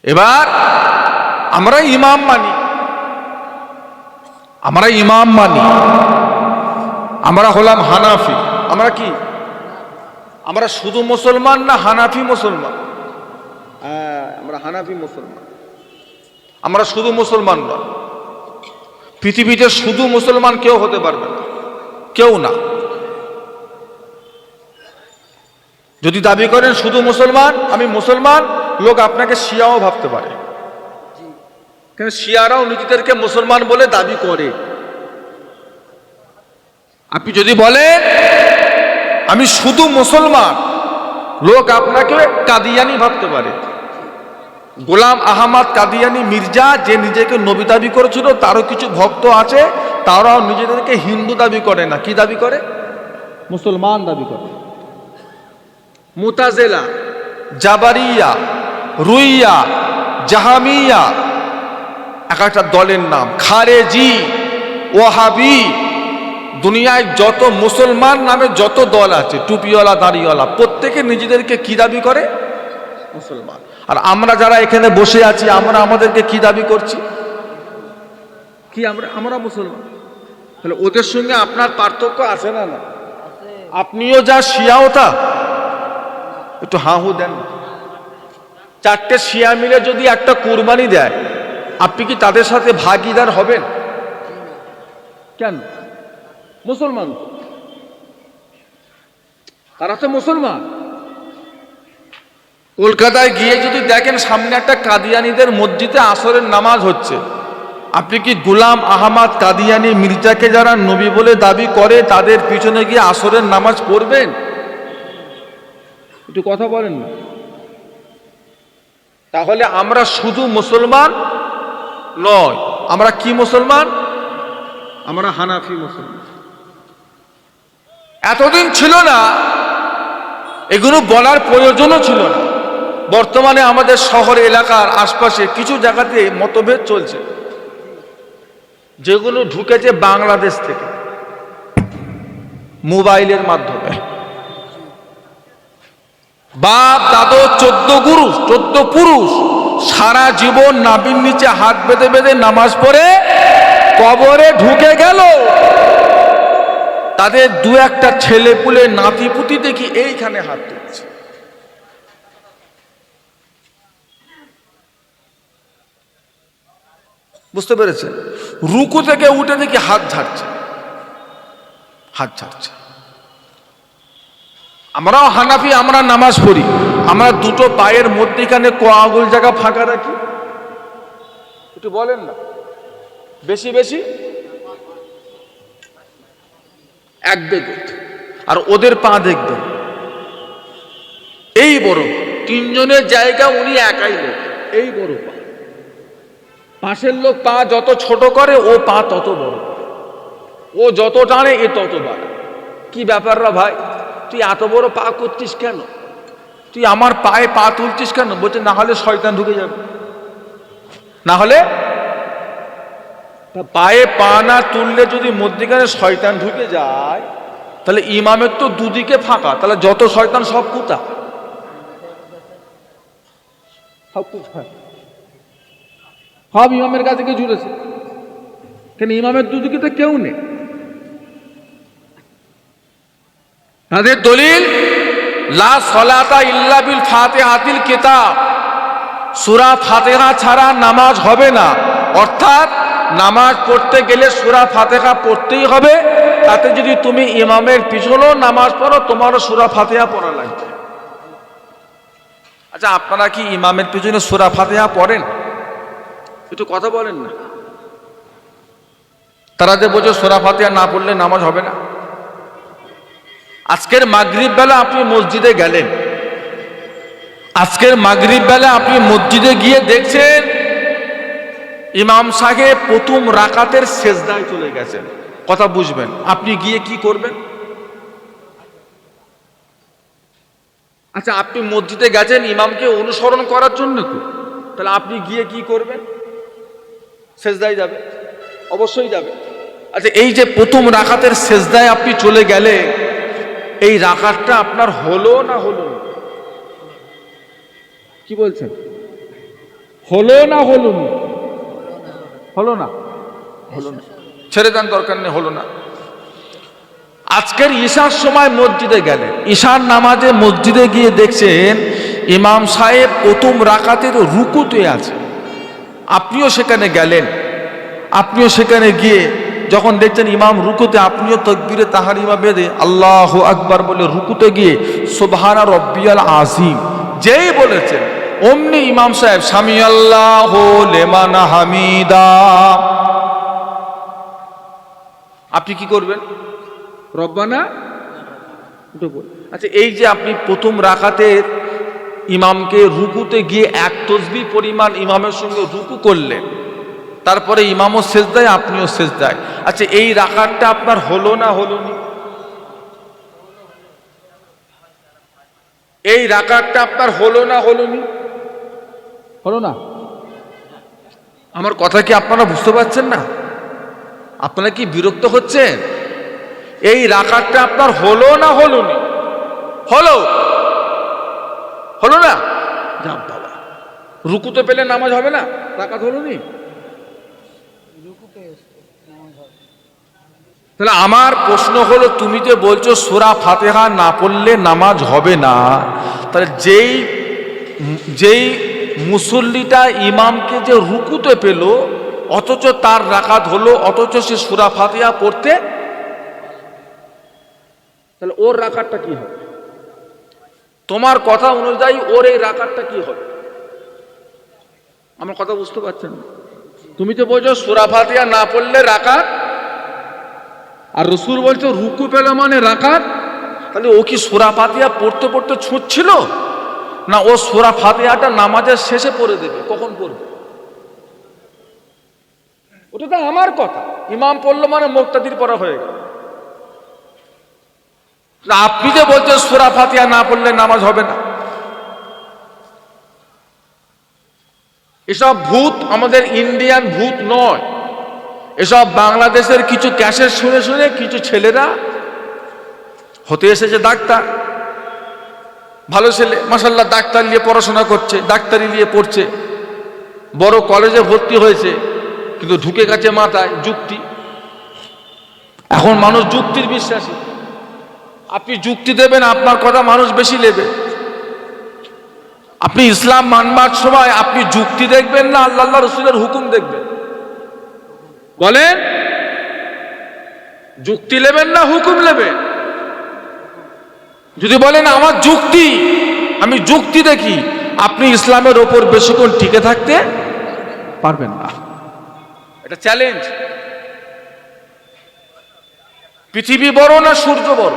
এবার আমরা ইমাম মানি, আমরা হলাম হানাফি। আমরা কি? আমরা শুধু মুসলমান না হানাফি মুসলমান? আমরা হানাফি মুসলমান। আমরা শুধু মুসলমান নয়, পৃথিবীতে শুধু মুসলমান কেউ হতে পারবে না, কেউ না। যদি দাবি করেন শুধু মুসলমান, আমি মুসলমান, লোক আপনাকে শিয়াও ভাবতে পারে, কেন শিয়ারাও নিজেদেরকে মুসলমান বলে দাবি করে। আপনি যদি বলেন আমি শুধু মুসলমান, লোক আপনাকে কাদিয়ানি ভাবতে পারে। গোলাম আহমদ কাদিয়ানি মির্জা, যে নিজেকে নবী দাবি করেছিল, তারও কিছু ভক্ত আছে, তারাও নিজেদেরকে হিন্দু দাবি করে না, কি দাবি করে? মুসলমান দাবি করে। মুতাজিলা, জাবারিয়া, রুইয়া, জাহামিয়া, এক একটা দলের নাম, খারেজি, ওয়াহাবি, দুনিয়ায় যত মুসলমান নামে যত দল আছে, টুপিওয়ালা দাড়িওয়ালা, প্রত্যেকে নিজেদেরকে কি দাবি করে? মুসলমান। আর আমরা যারা এখানে বসে আছি, আমরা আমাদেরকে কি দাবি করছি? কি? আমরা মুসলমান। তাহলে ওদের সঙ্গে আপনার পার্থক্য আছে না? না, আপনিও যা শিয়াও তা। একটু হাহু দেন। চারটে শিয়া মিলে যদি একটা কুরবানি দেয়, আপনি কি তাদের সাথে ভাগিদার হবেন? কেন? মুসলমান, তারা তো মুসলমান। কলকাতায় গিয়ে যদি দেখেন সামনে একটা কাদিয়ানিদের মসজিদে আসরের নামাজ হচ্ছে, আপনি কি গোলাম আহমদ কাদিয়ানি মির্জাকে যারা নবী বলে দাবি করে তাদের পিছনে গিয়ে আসরের নামাজ পড়বেন? একটু কথা বলেন না। তাহলে আমরা শুধু মুসলমান নয়, আমরা কি মুসলমান? আমরা হানাফি মুসলমান। এতদিন ছিল না, এগুলো বলার প্রয়োজনও ছিল না। বর্তমানে আমাদের শহর এলাকার আশপাশে কিছু জায়গাতে মতভেদ চলছে, যেগুলো ঢুকেছে বাংলাদেশ থেকে মোবাইলের মাধ্যমে। বাপ দাদু 14 পুরুষ সারা জীবন নাভির নিচে হাত বেঁধে বেঁধে নামাজ পড়ে কবরে ঢুকে গেল, তাদের দু একটা ছেলে পুলে নাতি পুতি দেখি এইখানে হাত তুলছে। বুঝতে পেরেছেন? রুকু থেকে উঠে দেখি হাত ঝাড়ছে। আমরাও হানাফি, আমরা নামাজ পড়ি, আমরা দুটো পায়ের মধ্যেখানে ক আঙুল জায়গা ফাঁকা রাখি। একটু বলেন না, বেশি বেশি এক বেগুত। আর ওদের পা দেখবেন এই বড়, তিনজনের জায়গা উনি একাই লোক, এই বড় পা। পাশের লোক পা যত ছোট করে ও পা তত বড়, ও যত টানে এ তত বাড়ে। কি ব্যাপাররা ভাই, তুই এত বড় পা করছিস কেন? তুই আমার পায়ে পা তুলছিস কেন? বলছে না হলে শয়তান ঢুকে যাবে। না হলে পায়ে পা না তুললে যদি মধ্যিখানে শয়তান ঢুকে যায়, তাহলে ইমামের তো দুদিকে ফাঁকা, তাহলে যত শয়তান সব কুতা, সব ইমামের কাছে গিয়ে জুড়েছে। কেন? ইমামের দুদিকে তো কেউ নেই। তাদের দলিল লা সলাতা ইল্লা বিল ফাতিহাতিল কিতাব, সূরা ফাতিহা ছাড়া নামাজ হবে না। অর্থাৎ নামাজ পড়তে গেলে সূরা ফাতিহা পড়তেই হবে। তাতে যদি তুমি ইমামের পিছনেও নামাজ পড়ো, তোমারও সূরা ফাতিহা পড়া লাগবে। আচ্ছা, আপনারা কি ইমামের পিছনে সূরা ফাতিহা পড়েন? একটু কথা বলেন না। তারা যে বলছে সূরা ফাতিহা না পড়লে নামাজ হবে না। আজকের মাগরিব বেলা আপনি মসজিদে গেলেন, আজকের মাগরিব বেলা আপনি মসজিদে গিয়ে দেখছেন ইমাম সাহেব প্রথম রাকাতের সেজদায় চলে গেছেন। কথা বুঝবেন। আপনি গিয়ে কি করবেন? আচ্ছা, আপনি মসজিদে গেছেন ইমামকে অনুসরণ করার জন্য তো, তাহলে আপনি গিয়ে কি করবেন? সেজদায় যাবে, অবশ্যই যাবে। আচ্ছা, এই যে প্রথম রাকাতের সেজদায় আপনি চলে গেলে, এই রাকাতটা আপনার হলো না হলো না? কি বলছেন? হলো না হলো না? হলো না, হলো না। ছেড়ে দেন, দরকার নেই, হলো না। আজকের ঈশার সময় মসজিদে গেলেন, ঈশার নামাজে মসজিদে গিয়ে দেখছেন ইমাম সাহেব প্রথম রাকাতের রুকুতে আছে। আপনিও সেখানে গেলেন, আপনিও সেখানে গিয়ে যখন দেখছেন ইমাম রুকুতে, আপনিও তাকবীরে তাহরিমা বেঁধে আল্লাহু আকবার বলে রুকুতে গিয়ে সুবহানা রব্বিয়াল আযীম যেই বলেছেন, অমনি ইমাম সাহেব সামি আল্লাহু লিমান হামিদা, আপনি কি করবেন? রব্বানা। আচ্ছা, এই যে আপনি প্রথম রাকাতের ইমামকে রুকুতে গিয়ে এক তসবিহ পরিমাণ ইমামের সঙ্গে রুকু করলেন, তারপরে ইমামও সেজদায় আপনিও সেজদায়, আচ্ছা এই রাকাতটা আপনার হলো না হলোনি? এই রাকাতটা আপনার হলো না হলোনি? হলো না? আমার কথা কি আপনারা বুঝতে পারছেন না? আপনারা কি বিরক্ত হচ্ছেন? এই রাকাতটা আপনার হলো না হলোনি? হলো, হলো না? যা বাবা, রুকুতে পেলে নামাজ হবে না? রাকাত হলো নি? তাহলে আমার প্রশ্ন হলো, তুমি যে বলছো সূরা ফাতিহা না পড়লে নামাজ হবে না, তাহলে যেই মুসল্লিটা ইমামকে যে রুকুতে পেল অথচ তার রাকাত হলো, অথচ সে সূরা ফাতিহা পড়তে, তাহলে ওর রাকাতটা কি হবে? তোমার কথা অনুযায়ী ওর এই রাকাতটা কি হবে? আমার কথা বুঝতে পারছেন? তুমি তো বলছো সূরা ফাতিহা না পড়লে রাকাত, আর রাসূল বলছো রুকু পেল মানে রাকাত, তাহলে ও কি সূরা ফাতিহা পড়তে পড়তে ছুটছিল, না ও সূরা ফাতিহাটা নামাজের শেষে পড়ে দেবে? কখন পড়বে? ওটা তো আমার কথা, ইমাম পড়লো মানে মুক্তাদির পড়া হয়ে গেল। আপনি যে বলছেন সূরা ফাতিহা না পড়লে নামাজ হবে না, এসব ভূত আমাদের ইন্ডিয়ান ভূত নয়, এসব বাংলাদেশের কিছু ক্যাসেট শুনে শুনে কিছু ছেলেরা হতে এসেছে ডাক্তার, ভালো ছেলে মাশাআল্লাহ, ডাক্তার নিয়ে পড়াশোনা করছে, ডাক্তারি নিয়ে পড়ছে, বড় কলেজে ভর্তি হয়েছে, কিন্তু ঢুকে গেছে মাথায় যুক্তি। এখন মানুষ যুক্তির বিশ্বাসী, আপনি যুক্তি দেবেন আপনার কথা মানুষ বেশি নেবে। আপনি ইসলাম মানবার সময় আপনি যুক্তি দেখবেন না আল্লাহ রাসূলের হুকুম দেখবেন? বলেন, যুক্তি নেবেন না হুকুম নেবেন? যদি বলেন আমার যুক্তি, আমি যুক্তি দেখি, আপনি ইসলামের ওপর বেশিক্ষণ টিকে থাকতে পারবেন না। এটা চ্যালেঞ্জ। পৃথিবী বড় না সূর্য বড়?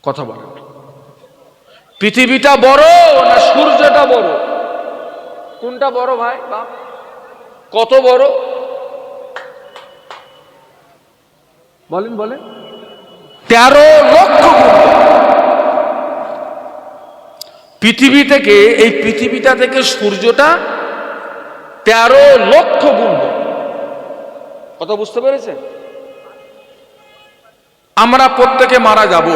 কথা বলেন, পৃথিবীটা বড় না সূর্যটা বড়? কোনটা বড় ভাই বাপ? কত বড় বলেন বলেন? 13 লক্ষ গুণ। পৃথিবী থেকে, এই পৃথিবীটা থেকে সূর্যটা 13 লক্ষ গুণ। কথা বুঝতে পেরেছেন? আমরা প্রত্যেকে মারা যাব,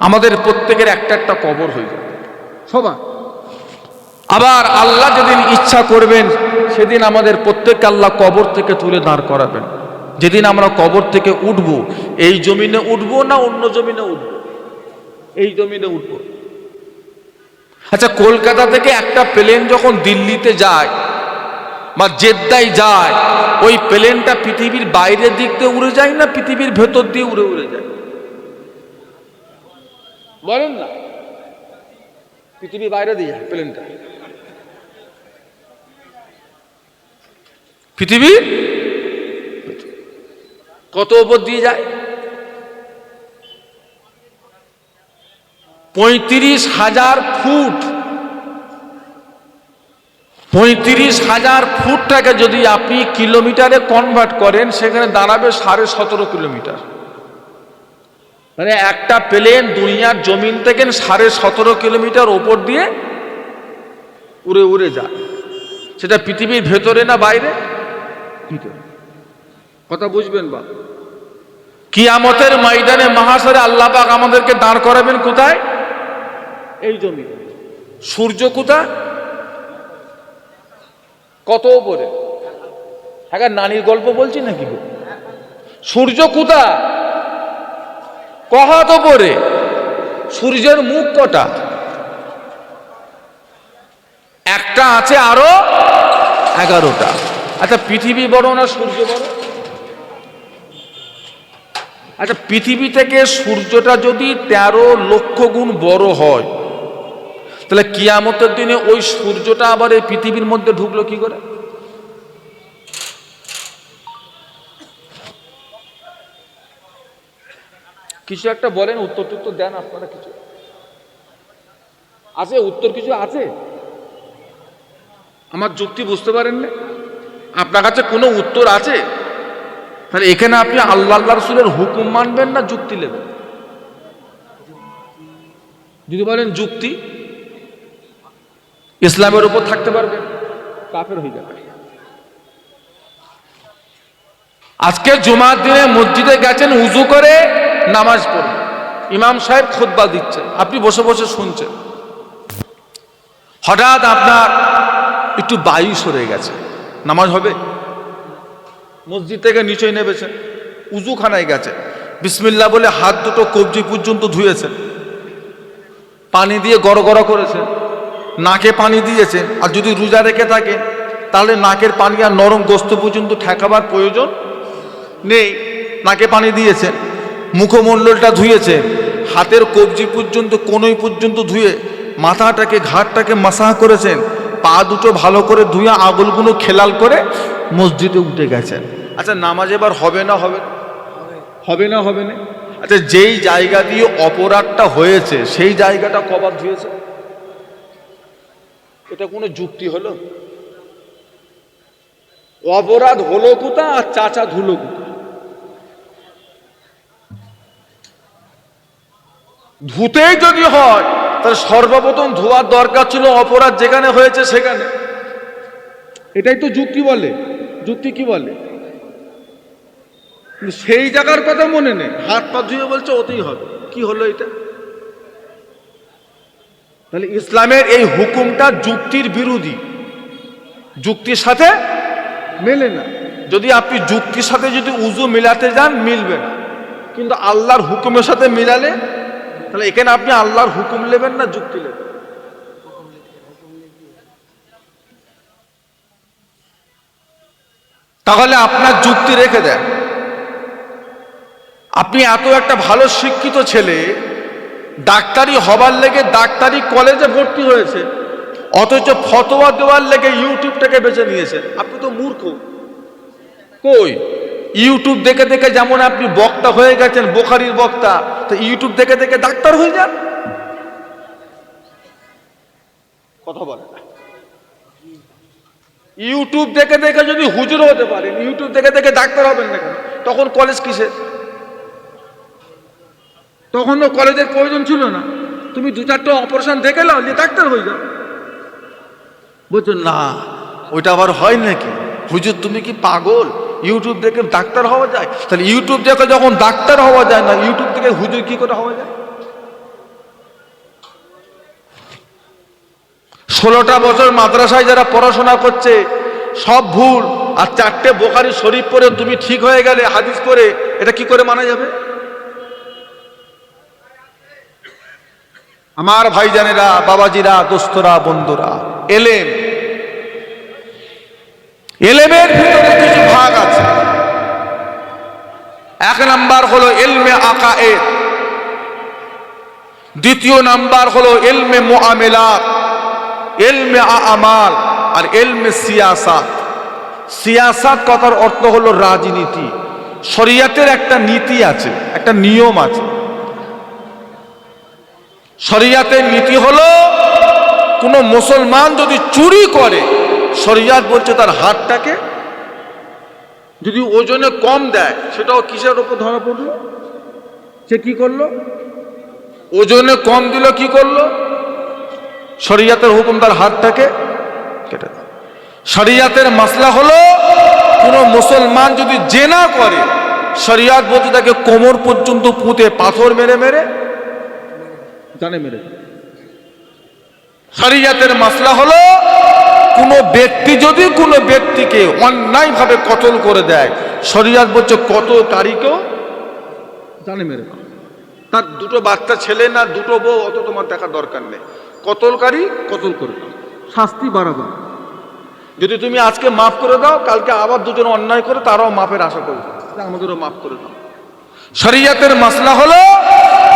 আমাদের প্রত্যেকের একটা একটা কবর হয়ে যাবে সবার। আবার আল্লাহ যেদিন ইচ্ছা করবেন সেদিন আমাদের প্রত্যেককে আল্লাহ কবর থেকে তুলে দাঁড় করাবেন। যেদিন আমরা কবর থেকে উঠব, এই জমিনে উঠব না অন্য জমিনে উঠব? এই জমিনে উঠব। আচ্ছা, কলকাতা থেকে একটা প্লেন যখন দিল্লিতে যায় বা জেদ্দায় যায়, ওই প্লেনটা পৃথিবীর বাইরের দিক দিয়ে উড়ে যায় না পৃথিবীর ভেতর দিয়ে উড়ে উড়ে যায়? বলেন না। পৃথিবীর বাইরে দিয়ে যায় প্লেনটা, পৃথিবীর কত উপর দিয়ে যায়? 35,000 ফুট। 35,000 ফুটটাকে যদি আপনি কিলোমিটারে কনভার্ট করেন, সেখানে দাঁড়াবে 17.5 কিলোমিটার। মানে একটা প্লেন দুনিয়ার জমিন থেকে 17.5 কিলোমিটার ওপর দিয়ে উড়ে উড়ে যায়। সেটা পৃথিবীর ভেতরে না বাইরে? ভিতরে। কথা বুঝবেন বা? কিয়ামতের ময়দানে মাহশরে আল্লাহ পাক আমাদেরকে দাঁড় করাবেন কোথায়? এই জমিন। সূর্য কোথায়? কত উপরে? হ্যাঁ, নানির গল্প বলছি নাকি? সূর্য কোথা? কহাত ওপরে। সূর্যের মুখ কটা? একটা আছে, আরো 11টা। আচ্ছা, পৃথিবী বড় না সূর্য বড়? আচ্ছা, পৃথিবী থেকে সূর্যটা যদি 13 লক্ষ গুণ বড় হয়, তাহলে কিয়ামতের দিনে ওই সূর্যটা আবার এই পৃথিবীর মধ্যে ঢুকলো কি করে? কিছু একটা বলেন, উত্তর টুত্তর দেন আপনারা। কিছু আছে? উত্তর কিছু আছে? আমার যুক্তি বুঝতে পারেন না? আপনার কাছে কোনো উত্তর আছে? তাহলে এখানে আপনি আল্লাহ রাসূলের হুকুম মানবেন না যুক্তি নেবেন? যদি বলেন যুক্তি, ইসলামের উপর থাকতে পারবেন, কাফের হয়ে যাবে। আজকে জুমার দিনে মসজিদে গেছেন, উজু করে নামাজ পড়ে, ইমাম সাহেব খুতবা দিচ্ছেন, আপনি বসে বসে শুনছেন। হঠাৎ আপনার একটু বায়ু সরে গেছে, নামাজ হবে? মসজিদ থেকে নিচে নেমেছেন, উজুখানায় গেছে, বিসমিল্লাহ বলে হাত দুটো কবজি পর্যন্ত ধুয়েছেন, পানি দিয়ে গড়গড়া করেছেন, নাকে পানি দিয়েছেন। আর যদি রোজা রেখে থাকেন তাহলে নাকের পানি আর নরম গোস্ত পর্যন্ত ঠেকাবার প্রয়োজন নেই, নাকে পানি দিয়েছেন। মুখমণ্ডলটা ধুয়েছেন, হাতের কবজি পর্যন্ত, কোনই পর্যন্ত ধুয়ে মাথাটাকে, ঘাটটাকে মাসাহ করেছেন, পা দুটো ভালো করে ধুয়ে আঙুলগুলো খেলাল করে মসজিদে উঠে গেছেন। আচ্ছা, নামাজ এবার হবে না হবে না? হবে না হবে না? আচ্ছা, যেই জায়গা দিয়ে অপরাধটা হয়েছে সেই জায়গাটা কবার ধুয়েছে? এটা কোনো যুক্তি হলো? অপরাধ হলো কোথা আর চাচা ধুলো কোথা? ধুতেই যদি হয় তাহলে সর্বপ্রথম ধোয়ার দরকার ছিল অপরাধ যেখানে হয়েছে সেখানে। এটাই তো যুক্তি বলে। যুক্তি কি বলে? সেই জায়গার কথা মনে নেই, হাত পা ধুয়ে বলছে ওতেই হবে। কি হলো এটা? তাহলে ইসলামের এই হুকুমটা যুক্তির বিরোধী, যুক্তির সাথে মেলে না। যদি আপনি যুক্তির সাথে যদি উজু মিলাতে যান, মিলবে না। কিন্তু আল্লাহর হুকুমের সাথে মিলালে, তাহলে এখানে আপনি আল্লাহর হুকুম নেবেন না যুক্তি নেবেন? তাহলে আপনার যুক্তি রেখে দেন। আপনি এত একটা ভালো শিক্ষিত ছেলে, ডাক্তারি হবার লেগে ডাক্তারি কলেজে ভর্তি হয়েছে, অথচ ফতোয়া দেওয়ার লেগে ইউটিউবটাকে বেছে নিয়েছেন। আপনি তো মূর্খ। কই ইউটিউব দেখে দেখে যেমন আপনি বক্তা হয়ে গেছেন, বুখারীর বক্তা, তো ইউটিউব দেখে দেখে ডাক্তার হয়ে যান। কথা বলে না। ইউটিউব দেখে দেখে যদি হুজুর হতে পারেন, ইউটিউব দেখে দেখে ডাক্তার হবেন না কেন? তখন কলেজ কিসের? তখন তো কলেজের প্রয়োজন ছিল না। তুমি 2-4টা অপারেশন দেখে নাও, যে ডাক্তার হয়ে যাও। বলছো না, ওইটা আবার হয় নাকি? হুজুর তুমি কি পাগল? ইউটিউব দেখে ডাক্তার হওয়া যায়? তাহলে ইউটিউব দেখে যখন ডাক্তার হওয়া যায় না, ইউটিউব থেকে হুজুর কি করে হওয়া যায়? 16টা বছর মাদ্রাসায় যারা পড়াশোনা করছে সব ভুল, আর 4টে বুখারী শরীফ পড়ে তুমি ঠিক হয়ে গেলে হাদিস পড়ে, এটা কি করে মানা যাবে? আমার ভাইজানেরা, বাবাজিরা, দোস্তরা, বন্ধুরা, এলেমের ভিতরে কিছু ভাগ আছে। 1 নাম্বার হলো ইলমে আকায়েদ, 2য় নাম্বার হলো ইলমে মুআমালাত, ইলমে আমাল, আর ইলমে সিয়াসাত। সিয়াসাত কথার অর্থ হলো রাজনীতি। শরীয়তের একটা নীতি আছে, একটা নিয়ম আছে। শরীয়তের নীতি হলো কোন মুসলমান যদি চুরি করে, শরীয়ত বলছে তার হাতটাকে যদি ওজনে কম দেয়, সেটাও কিসের উপর ধরা পড়লো? সে কি করলো? ওজনে কম দিল, কি করলো? শরীয়তের হুকুম তার হাতটাকে কেটে দেয়। শরীয়তের মাসলা হলো কোন মুসলমান যদি জেনা করে, শরীয়ত বলছে তাকে কোমর পর্যন্ত পুঁতে পাথর মেরে মেরে জানে মেরে। শরীয়তের মাসলা হলো কোন ব্যক্তি যদি কোনো ব্যক্তিকে অন্যায়ভাবে কতল করে দেয়, শরিয়ত বলছে কত কারিকেও জানে মেরে দাও। তার দুটো বাচ্চা ছেলে না দুটো বউ অত তোমার দেখার দরকার নেই, কতলকারী কতল করে দাও, শাস্তি বাড়াবা। যদি তুমি আজকে মাফ করে দাও, কালকে আবার দুজন অন্যায় করে তারাও মাফের আশা করবে, আমাদেরও মাফ করে দাও। শরিয়তের মাসলা হলো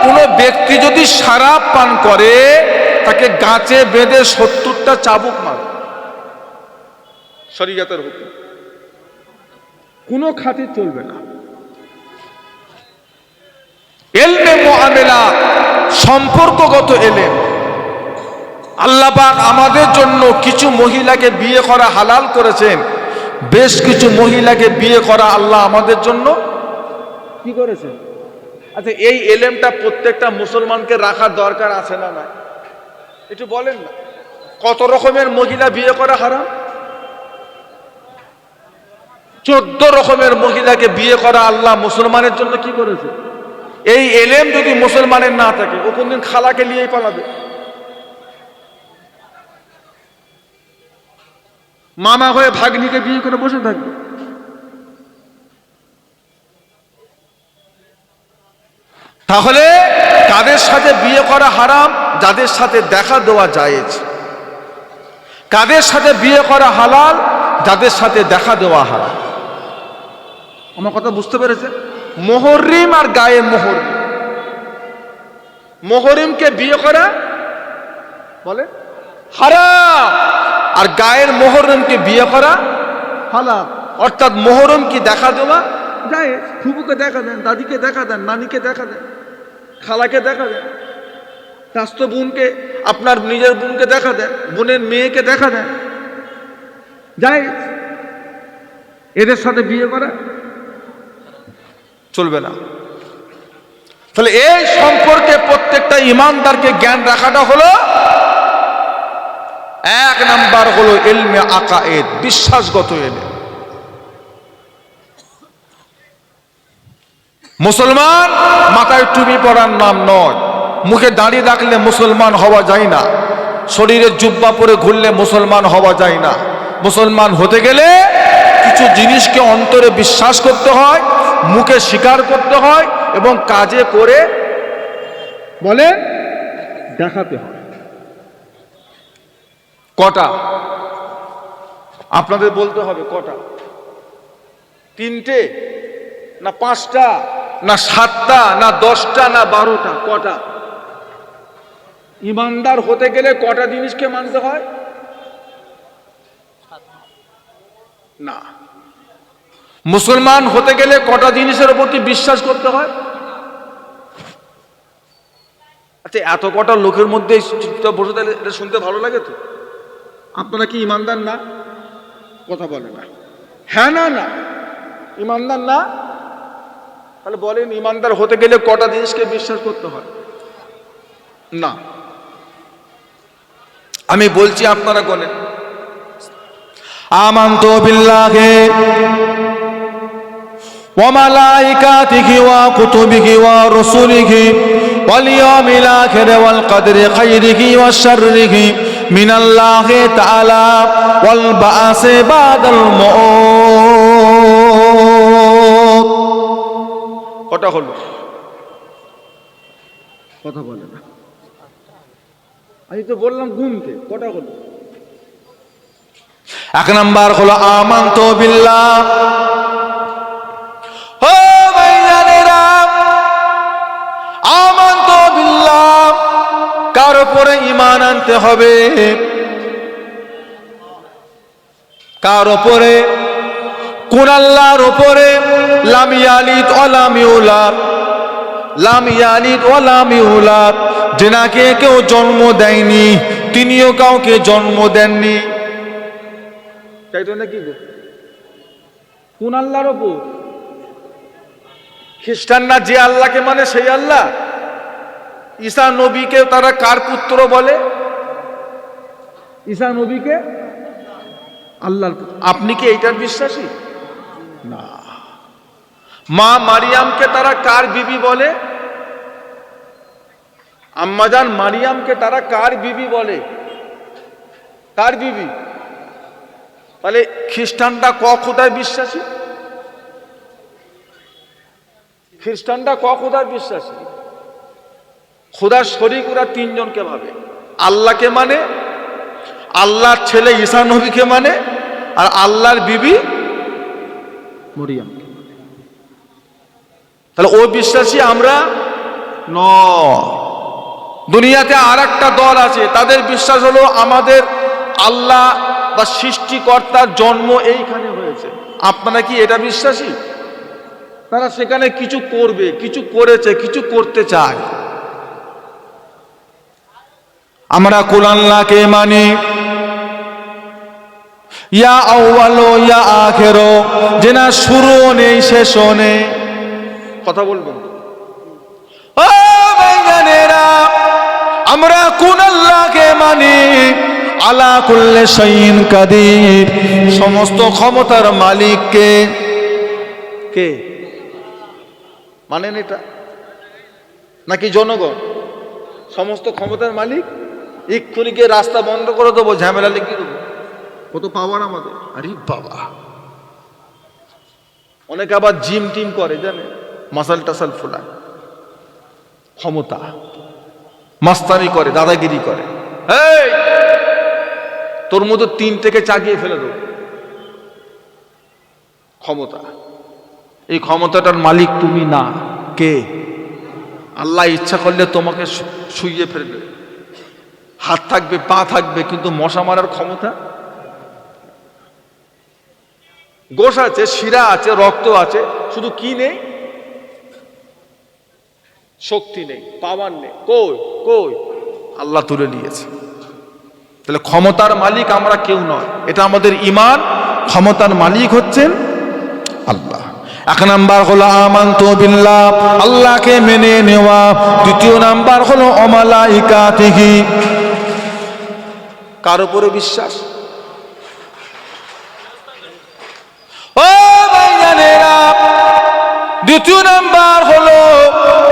কোনো ব্যক্তি যদি শরাব পান করে তাকে গাছে বেঁধে 70টা চাবুক মারে, শরিয়তের হুকুম, কোনো খাতির চলবে না। ইলমে মুআমেলাত, সম্পর্কগত ইলম। আল্লাহ পাক আমাদের জন্য কিছু মহিলাকে বিয়ে করা হালাল করেছেন, বেশ কিছু মহিলাকে বিয়ে করা আল্লাহ আমাদের জন্য কি করেছেন। আচ্ছা, এই ইলমটা প্রত্যেকটা মুসলমানকে রাখার দরকার আছে না না? একটু বলেন না, কত রকমের মহিলা বিয়ে করা হারাম? 14 রকমের মহিলাকে বিয়ে করা আল্লাহ মুসলমানের জন্য কি করেছে। এই ইলম যদি মুসলমানের না থাকে, ও কোনদিন খালাকে নিয়েই পালাবে, মামা হয়ে ভাগ্নিকে বিয়ে করে বসে থাকবে। তাহলে কাদের সাথে বিয়ে করা হারাম? যাদের সাথে দেখা দেওয়া জায়েজ। কাদের সাথে বিয়ে করা হালাল? যাদের সাথে দেখা দেওয়া হারাম। আমার কথা বুঝতে পেরেছে? মুহররিম আর গায়ে মুহররিম। মুহররিমকে বিয়ে করা বলে হারাম, আর গায়ের মুহররিমকে বিয়ে করা হালাল। অর্থাৎ মুহররম কি দেখা দেওয়া যায়, ফুফুকে দেখা দেন, দাদিকে দেখা দেন, নানিকে দেখা দেন, খালাকে দেখা দেন, স্বাস্থ্য বোনকে, আপনার নিজের বোনকে দেখা দেন, বোনের মেয়েকে দেখা দেন, যায়। এদের সাথে বিয়ে করা চলবে না। তাহলে এই সম্পর্কে প্রত্যেকটা ইমানদারকে জ্ঞান রাখাটা হলো এক নাম্বার, হলো ইলমে আকায়েদ, বিশ্বাসগত ইলম। মুসলমান মাথায় টুপি পরার নাম নয়, মুখে দাড়ি রাখলে মুসলমান হওয়া যায় না, শরীরে জুব্বা পরে ঘুরলে মুসলমান হওয়া যায় না। মুসলমান হতে গেলে কিছু জিনিসকে অন্তরে বিশ্বাস করতে হয়, মুখে স্বীকার করতে হয় এবং কাজে করে বলে দেখাতে হয়। কটা? আপনাদের বলতে হবে কটা? 3টে না 5টা না 7টা না 10টা না 12টা? কটা? ইমানদার হতে গেলে কটা জিনিসকে মানতে হয়? না। মুসলমান হতে গেলে কটা জিনিসের উপর কি বিশ্বাস করতে হয়? আচ্ছা, এত কটা লোকের মধ্যে চুপচাপ বসে থাকলে এটা শুনতে ভালো লাগে তো? আপনারা কি ইমানদার না? কথা বলে না। হ্যাঁ না না, ইমানদার না? তাহলে বলেন, ইমানদার হতে গেলে কটা জিনিসকে বিশ্বাস করতে হয়? না, আমি বলছি, আপনারা বলেন। আমানতু বিল্লাহি ওয়া মালাইকাতিহি ওয়া কুতুবিহি ওয়া রুসুলিহি ওয়াল ইয়াউমিল আখির ওয়াল কদরি খাইরিহি ওয়া শাররিহি মিনাল্লাহি তাআলা ওয়াল বা'সি বাদাল মাউত। কটা হলো? কথা বলে না। আমি তো বললাম ঘুমকে। কটা হলো? 1 নাম্বার হলো আমানতু বিল্লাহ। ও ভাইজানেরা, আমানতু বিল্লাহ, কার উপরে ঈমান আনতে হবে? কার উপরে? কোন আল্লাহর উপরে? লাম ইয়ালিদ ওয়া লাম ইউলাদ, লাম ইয়ালিদ ওয়া লাম ইউলাদ, যিনাকে কেউ জন্ম দেয়নি, তিনিও কাউকে জন্ম দেননি। তাই তো নাকি গো? কোন আল্লাহর উপর? খ্রিস্টানরা যে আল্লাহকে মানে সেই আল্লাহ। ঈসা নবীকে তারা কার পুত্র বলে? ঈসা নবীকে আল্লাহর পুত্র। আপনি কি এইটার বিশ্বাসী? না। মা মারিয়ামকে তারা কার বিবি বলে? আম্মাজান মারিয়ামকে তারা কার বিবি বলে? কার বিবি? তাহলে খ্রিস্টানরা ক খোদায় বিশ্বাসী? খ্রিস্টানরা খোদার বিশ্বাসী, খোদার শরীক ওরা তিনজনকে ভাবে, আল্লাহকে মানে, আল্লাহর ছেলে ঈসা নবীকে মানে, আর আল্লাহর বিবি মরিয়মকে। তাহলে ও বিশ্বাসী আমরা ন। দুনিয়াতে আর একটা দল আছে, তাদের বিশ্বাস হলো আমাদের আল্লাহ বা সৃষ্টিকর্তার জন্ম এইখানে হয়েছে। আপনারা কি এটা বিশ্বাসী? তারা সেখানে কিছু করবে, কিছু করেছে, কিছু করতে চায়। আমরা কুলাল্লাহকে মানি, ইয়া আউয়ালো ইয়া আখেরো, যে না শুরুও নেই শেষও নেই। কথা বলবেন? ও ভাইজানেরা, আমরা কোন আল্লাহকে মানি? আলা কুল্লি শাইইন কাদির, সমস্ত ক্ষমতার মালিক কে? কে মানেন এটা? নাকি জনগণ? সমস্ত ক্ষমতার মালিক। এক্ষুনি গিয়ে রাস্তা বন্ধ করে দেবো, ঝামেলা লিখে দেবো, কত পাওয়ার আমাদের। আরে বাবা, অনেকে আবার জিম টিম করে জানে, মাসাল টাসাল ফোলায়, ক্ষমতা মাস্তানি করে, দাদাগিরি করে। এই তোর মতো তিন থেকে চাগিয়ে ফেলে দেবো। ক্ষমতা, এই ক্ষমতাটার মালিক তুমি না। কে? আল্লাহ ইচ্ছা করলে তোমাকে শুইয়ে ফেলবে, হাত থাকবে, পা থাকবে, কিন্তু মশা মারার ক্ষমতা। গোশ আছে, শিরা আছে, রক্ত আছে, শুধু কি নেই? শক্তি নেই, পাওয়ার নেই। কই কই? আল্লাহ তুলে নিয়েছে। তাহলে ক্ষমতার মালিক আমরা কেউ নয়, এটা আমাদের ঈমান। ক্ষমতার মালিক হচ্ছেন আল্লাহ। এক নাম্বার হলো আমানতু বিল্লাহ, আল্লাহকে মেনে নেওয়া। দ্বিতীয় নাম্বার হলো অমালাইকাতিহি, কার উপরে বিশ্বাস? ও ভাইজানেরা, দ্বিতীয় নাম্বার হলো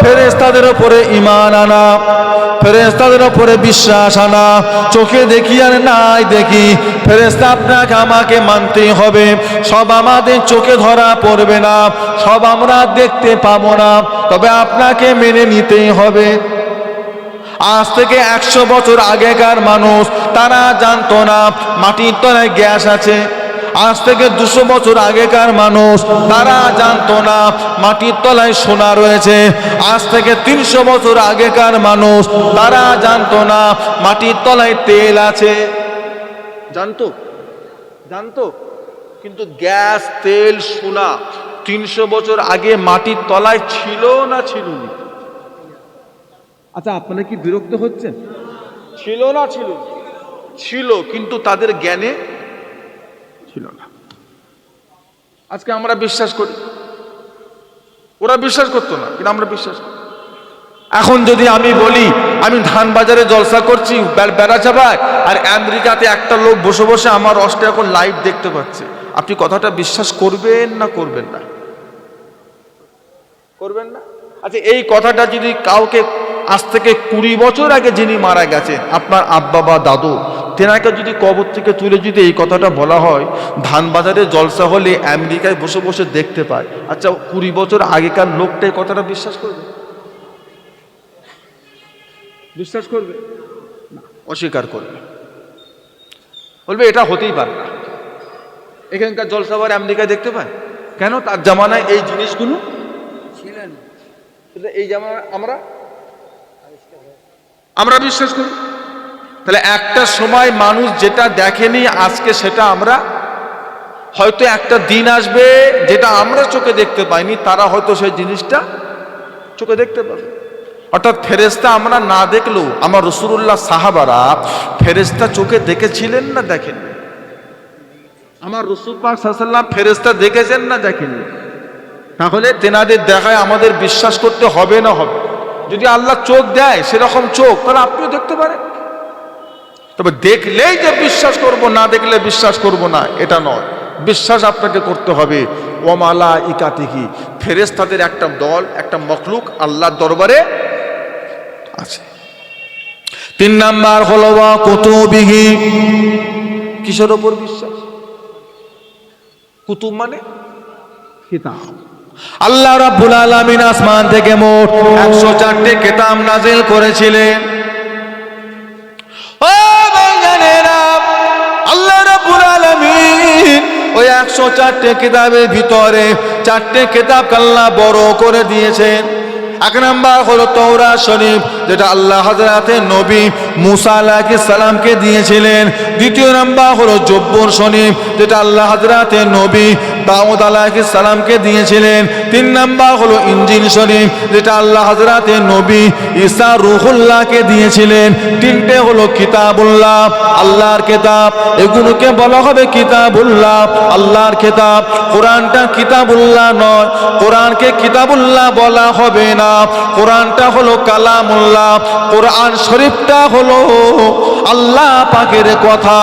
ফেরেশতাদের উপরে ঈমান আনা, ফেরেশতাদের উপরে বিশ্বাস আনা। চোখে দেখি আর নাই দেখি, ফেরেশতা আপনাকে আমাকে মানতেই হবে। সব আমাদের চোখে ধরা পড়বে না, সব আমরা দেখতে পাবো না, তবে আপনাকে মেনে নিতেই হবে। আজ থেকে 100 বছর আগেকার মানুষ, তারা জানতো না মাটির তলায় গ্যাস আছে। আজ থেকে 200 বছর আগেকার মানুষ, তারা জানতো না মাটির তলায় সোনা রয়েছে। আজ থেকে 300 বছর আগেকার মানুষ, তারা জানতো না মাটির তলায় তেল আছে। জানতো? জানতো, কিন্তু গ্যাস, তেল, সোনা 300 বছর আগে মাটির তলায় ছিল না ছিল না? আচ্ছা, আপনারা কি বিরক্ত হচ্ছেন? ছিল না ছিল? ছিল, কিন্তু তাদের জ্ঞানে ছিল না। আজকে আমরা বিশ্বাস করি, ওরা বিশ্বাস করতো না, কিন্তু আমরা বিশ্বাস করি। এখন যদি আমি বলি আমি ধানবাজারে জলসা করছি বেড়া চাপায়, আর আমেরিকাতে একটা লোক বসে বসে আমার অষ্টে এখন লাইভ দেখতে পাচ্ছে, আপনি কথাটা বিশ্বাস করবেন না করবেন না? করবেন না? আচ্ছা, এই কথাটা যদি কাউকে আজ থেকে 20 বছর আগে যিনি মারা গেছেন, আপনার আব্বা বা দাদু, তেনাকে যদি কবর থেকে তুলে যদি এই কথাটা বলা হয়, ধানবাজারে জলসা হলে আমেরিকায় বসে বসে দেখতে পায়, আচ্ছা 20 বছর আগেকার লোকটা এই কথাটা বিশ্বাস করবে? বিশ্বাস করবে না, অস্বীকার করবে, বলবে এটা হতেই পারে না। এখানকার জলসাবার আমেরিকায় দেখতে পায় কেন? তার জামানায় এই জিনিসগুলো ছিলেন, এই জামানায় আমরা বিশ্বাস করি। তাহলে একটা সময় মানুষ যেটা দেখেনি আজকে সেটা আমরা, হয়তো একটা দিন আসবে যেটা আমরা চোখে দেখতে পাইনি, তারা হয়তো সেই জিনিসটা চোখে দেখতে পাবে। অর্থাৎ ফেরেশতা আমরা না দেখলেও আমার রাসূলুল্লাহ সাহাবারা ফেরেশতা চোখে দেখেছিলেন না দেখেননি? আমার রাসূল পাক সাল্লাল্লাহু আলাইহি ওয়াসাল্লাম ফেরেশতা দেখেছেন না দেখেননি? তাহলে তেনাদের দেখায় আমাদের বিশ্বাস করতে হবে না হবে? যদি আল্লাহ চোখ দেয় সেরকম চোখ, তাহলে আপনিও দেখতে পারেন। তবে দেখলেই যে বিশ্বাস করব, না দেখলে বিশ্বাস করব না, এটা নয়। বিশ্বাস আপনাকে করতে হবে ওয়া মালাইকাতিহি, ফেরেশতাদের একটা দল, একটা মখলুক আল্লাহর দরবারে আছে। 3 নাম্বার হলো ওয়া কুতুবিহি, কিসের উপর বিশ্বাস? কুতুব মানে কিতাব, আল্লাহ রাব্বুল আলামিন আসমান থেকে মোট 104টি কিতাব নাযিল করেছিলেন। ও ভাইজানেরা, আল্লাহ রাব্বুল আলামিন ওই 104টি কিতাবের ভিতরে 4টে কিতাবকে আল্লাহ বড় করে দিয়েছেন। এক নাম্বার হলো তাওরাত শরীফ, যেটা আল্লাহ হযরতে নবী মুসা আলাইহিস সালামকে দিয়েছিলেন। দ্বিতীয় নাম্বার হলো জব্বুর শরীফ, যেটা আল্লাহ হযরতে নবী দাউদ আলাইহিস সালামকে দিয়েছিলেন। 3 নাম্বার হলো ইনজিল শরীফ, যেটা আল্লাহ হযরতে নবী ঈসা রূহুল্লাহকে দিয়েছিলেন। 3টে হলো কিতাবুল্লাহ, আল্লাহর কিতাব, এগুলোকে বলা হবে কিতাবুল্লাহ, আল্লাহর কিতাব। কোরআনটা কিতাবুল্লাহ নয়, কোরআনকে কিতাবুল্লাহ বলা হবে না, কোরআনটা হলো কালামুল্লাহ। কোরআন শরীফটা হলো আল্লাহ পাকের কথা।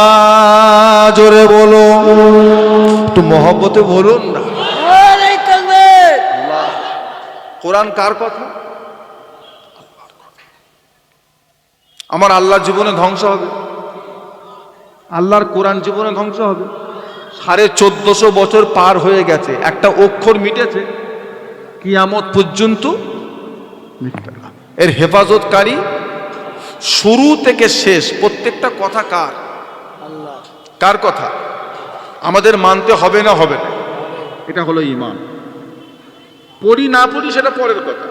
জোরে বলো, একটু মহব্বতে বলুন না। কোরআন কার কথা? আমার আল্লাহর জীবনে ধ্বংস হবে, আল্লাহর কোরআন জীবনে ধ্বংস হবে। 1450 বছর পার হয়ে গেছে, একটা অক্ষর মিটেছে, কিয়ামত পর্যন্ত মিটবে না। এর হেফাজতকারী শুরু থেকে শেষ প্রত্যেকটা কথা কার? আল্লাহ। কার কথা? আমাদের মানতে হবে না হবে না, এটা হলো ঈমান। পড়ি না পড়ি সেটা পরের কথা,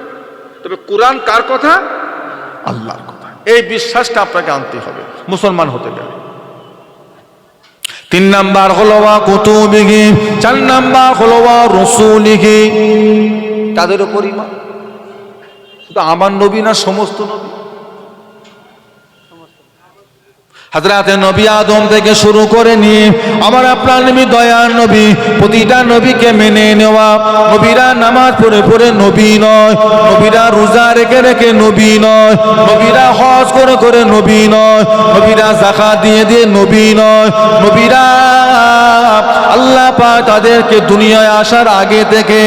তবে কোরআন কার কথা? আল্লাহর কথা। এই বিশ্বাসটা আপনাকে আনতে হবে মুসলমান হতে গেলে। 3 নাম্বার হলো ওয়া কুতুবিহি, 4 নাম্বার হলো ওয়া রাসূলিহি। তাদের উপর ঈমান। শুধু আমার নবী না, সমস্ত নবী। হযরতে নবী আদম থেকে শুরু করে নিয়ে আমার আপনার নবী দয়ার নবী, প্রতিটা নবীকে মেনে নেওয়া। নবীরা নামাজ পড়ে পড়ে নবী নয়, নবীরা রোজা রেখে রেখে নবী নয়, নবীরা হজ করে করে নবী নয়, নবীরা যাকাত দিয়ে দিয়ে নবী নয়। নবীরা আল্লাহ পাক তাদেরকে দুনিয়ায় আসার আগে থেকে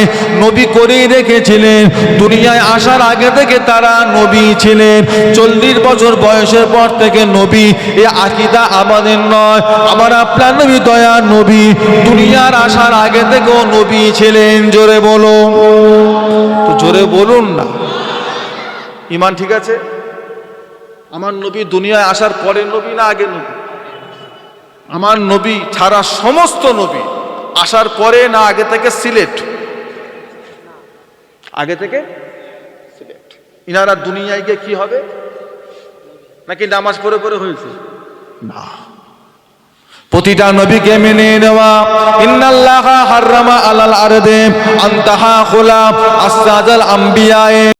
নবী করেই রেখেছিলেন। দুনিয়ায় আসার আগে থেকে তারা নবী ছিলেন। 40 বছর বয়সের পর থেকে নবী, এই আকীদা আমাদের নয়। আমার আপনার নবী দয়ার নবী, দুনিয়ার আসার আগে থেকেও নবী ছিলেন। জোরে বলো, তো জোরে বলুন না। ঈমান ঠিক আছে? আমার নবী দুনিয়ায় আসার পরে নবী না আগে নবী? আমার নবী ছাড়া সমস্ত নবী আসার পরে না আগে থেকে সিলেট? আগে থেকে সিলেট। ইনারা দুনিয়ায় গিয়ে কি হবে? নাকি নামাজ পড়ে পড়ে হয়েছে? না, প্রতিটা নবীকে মেনে নেওয়া। ইন্নাল্লাহা হাররামা আলাল আরদে আনতাহা খুলা আসসাদাল আম্বিয়া।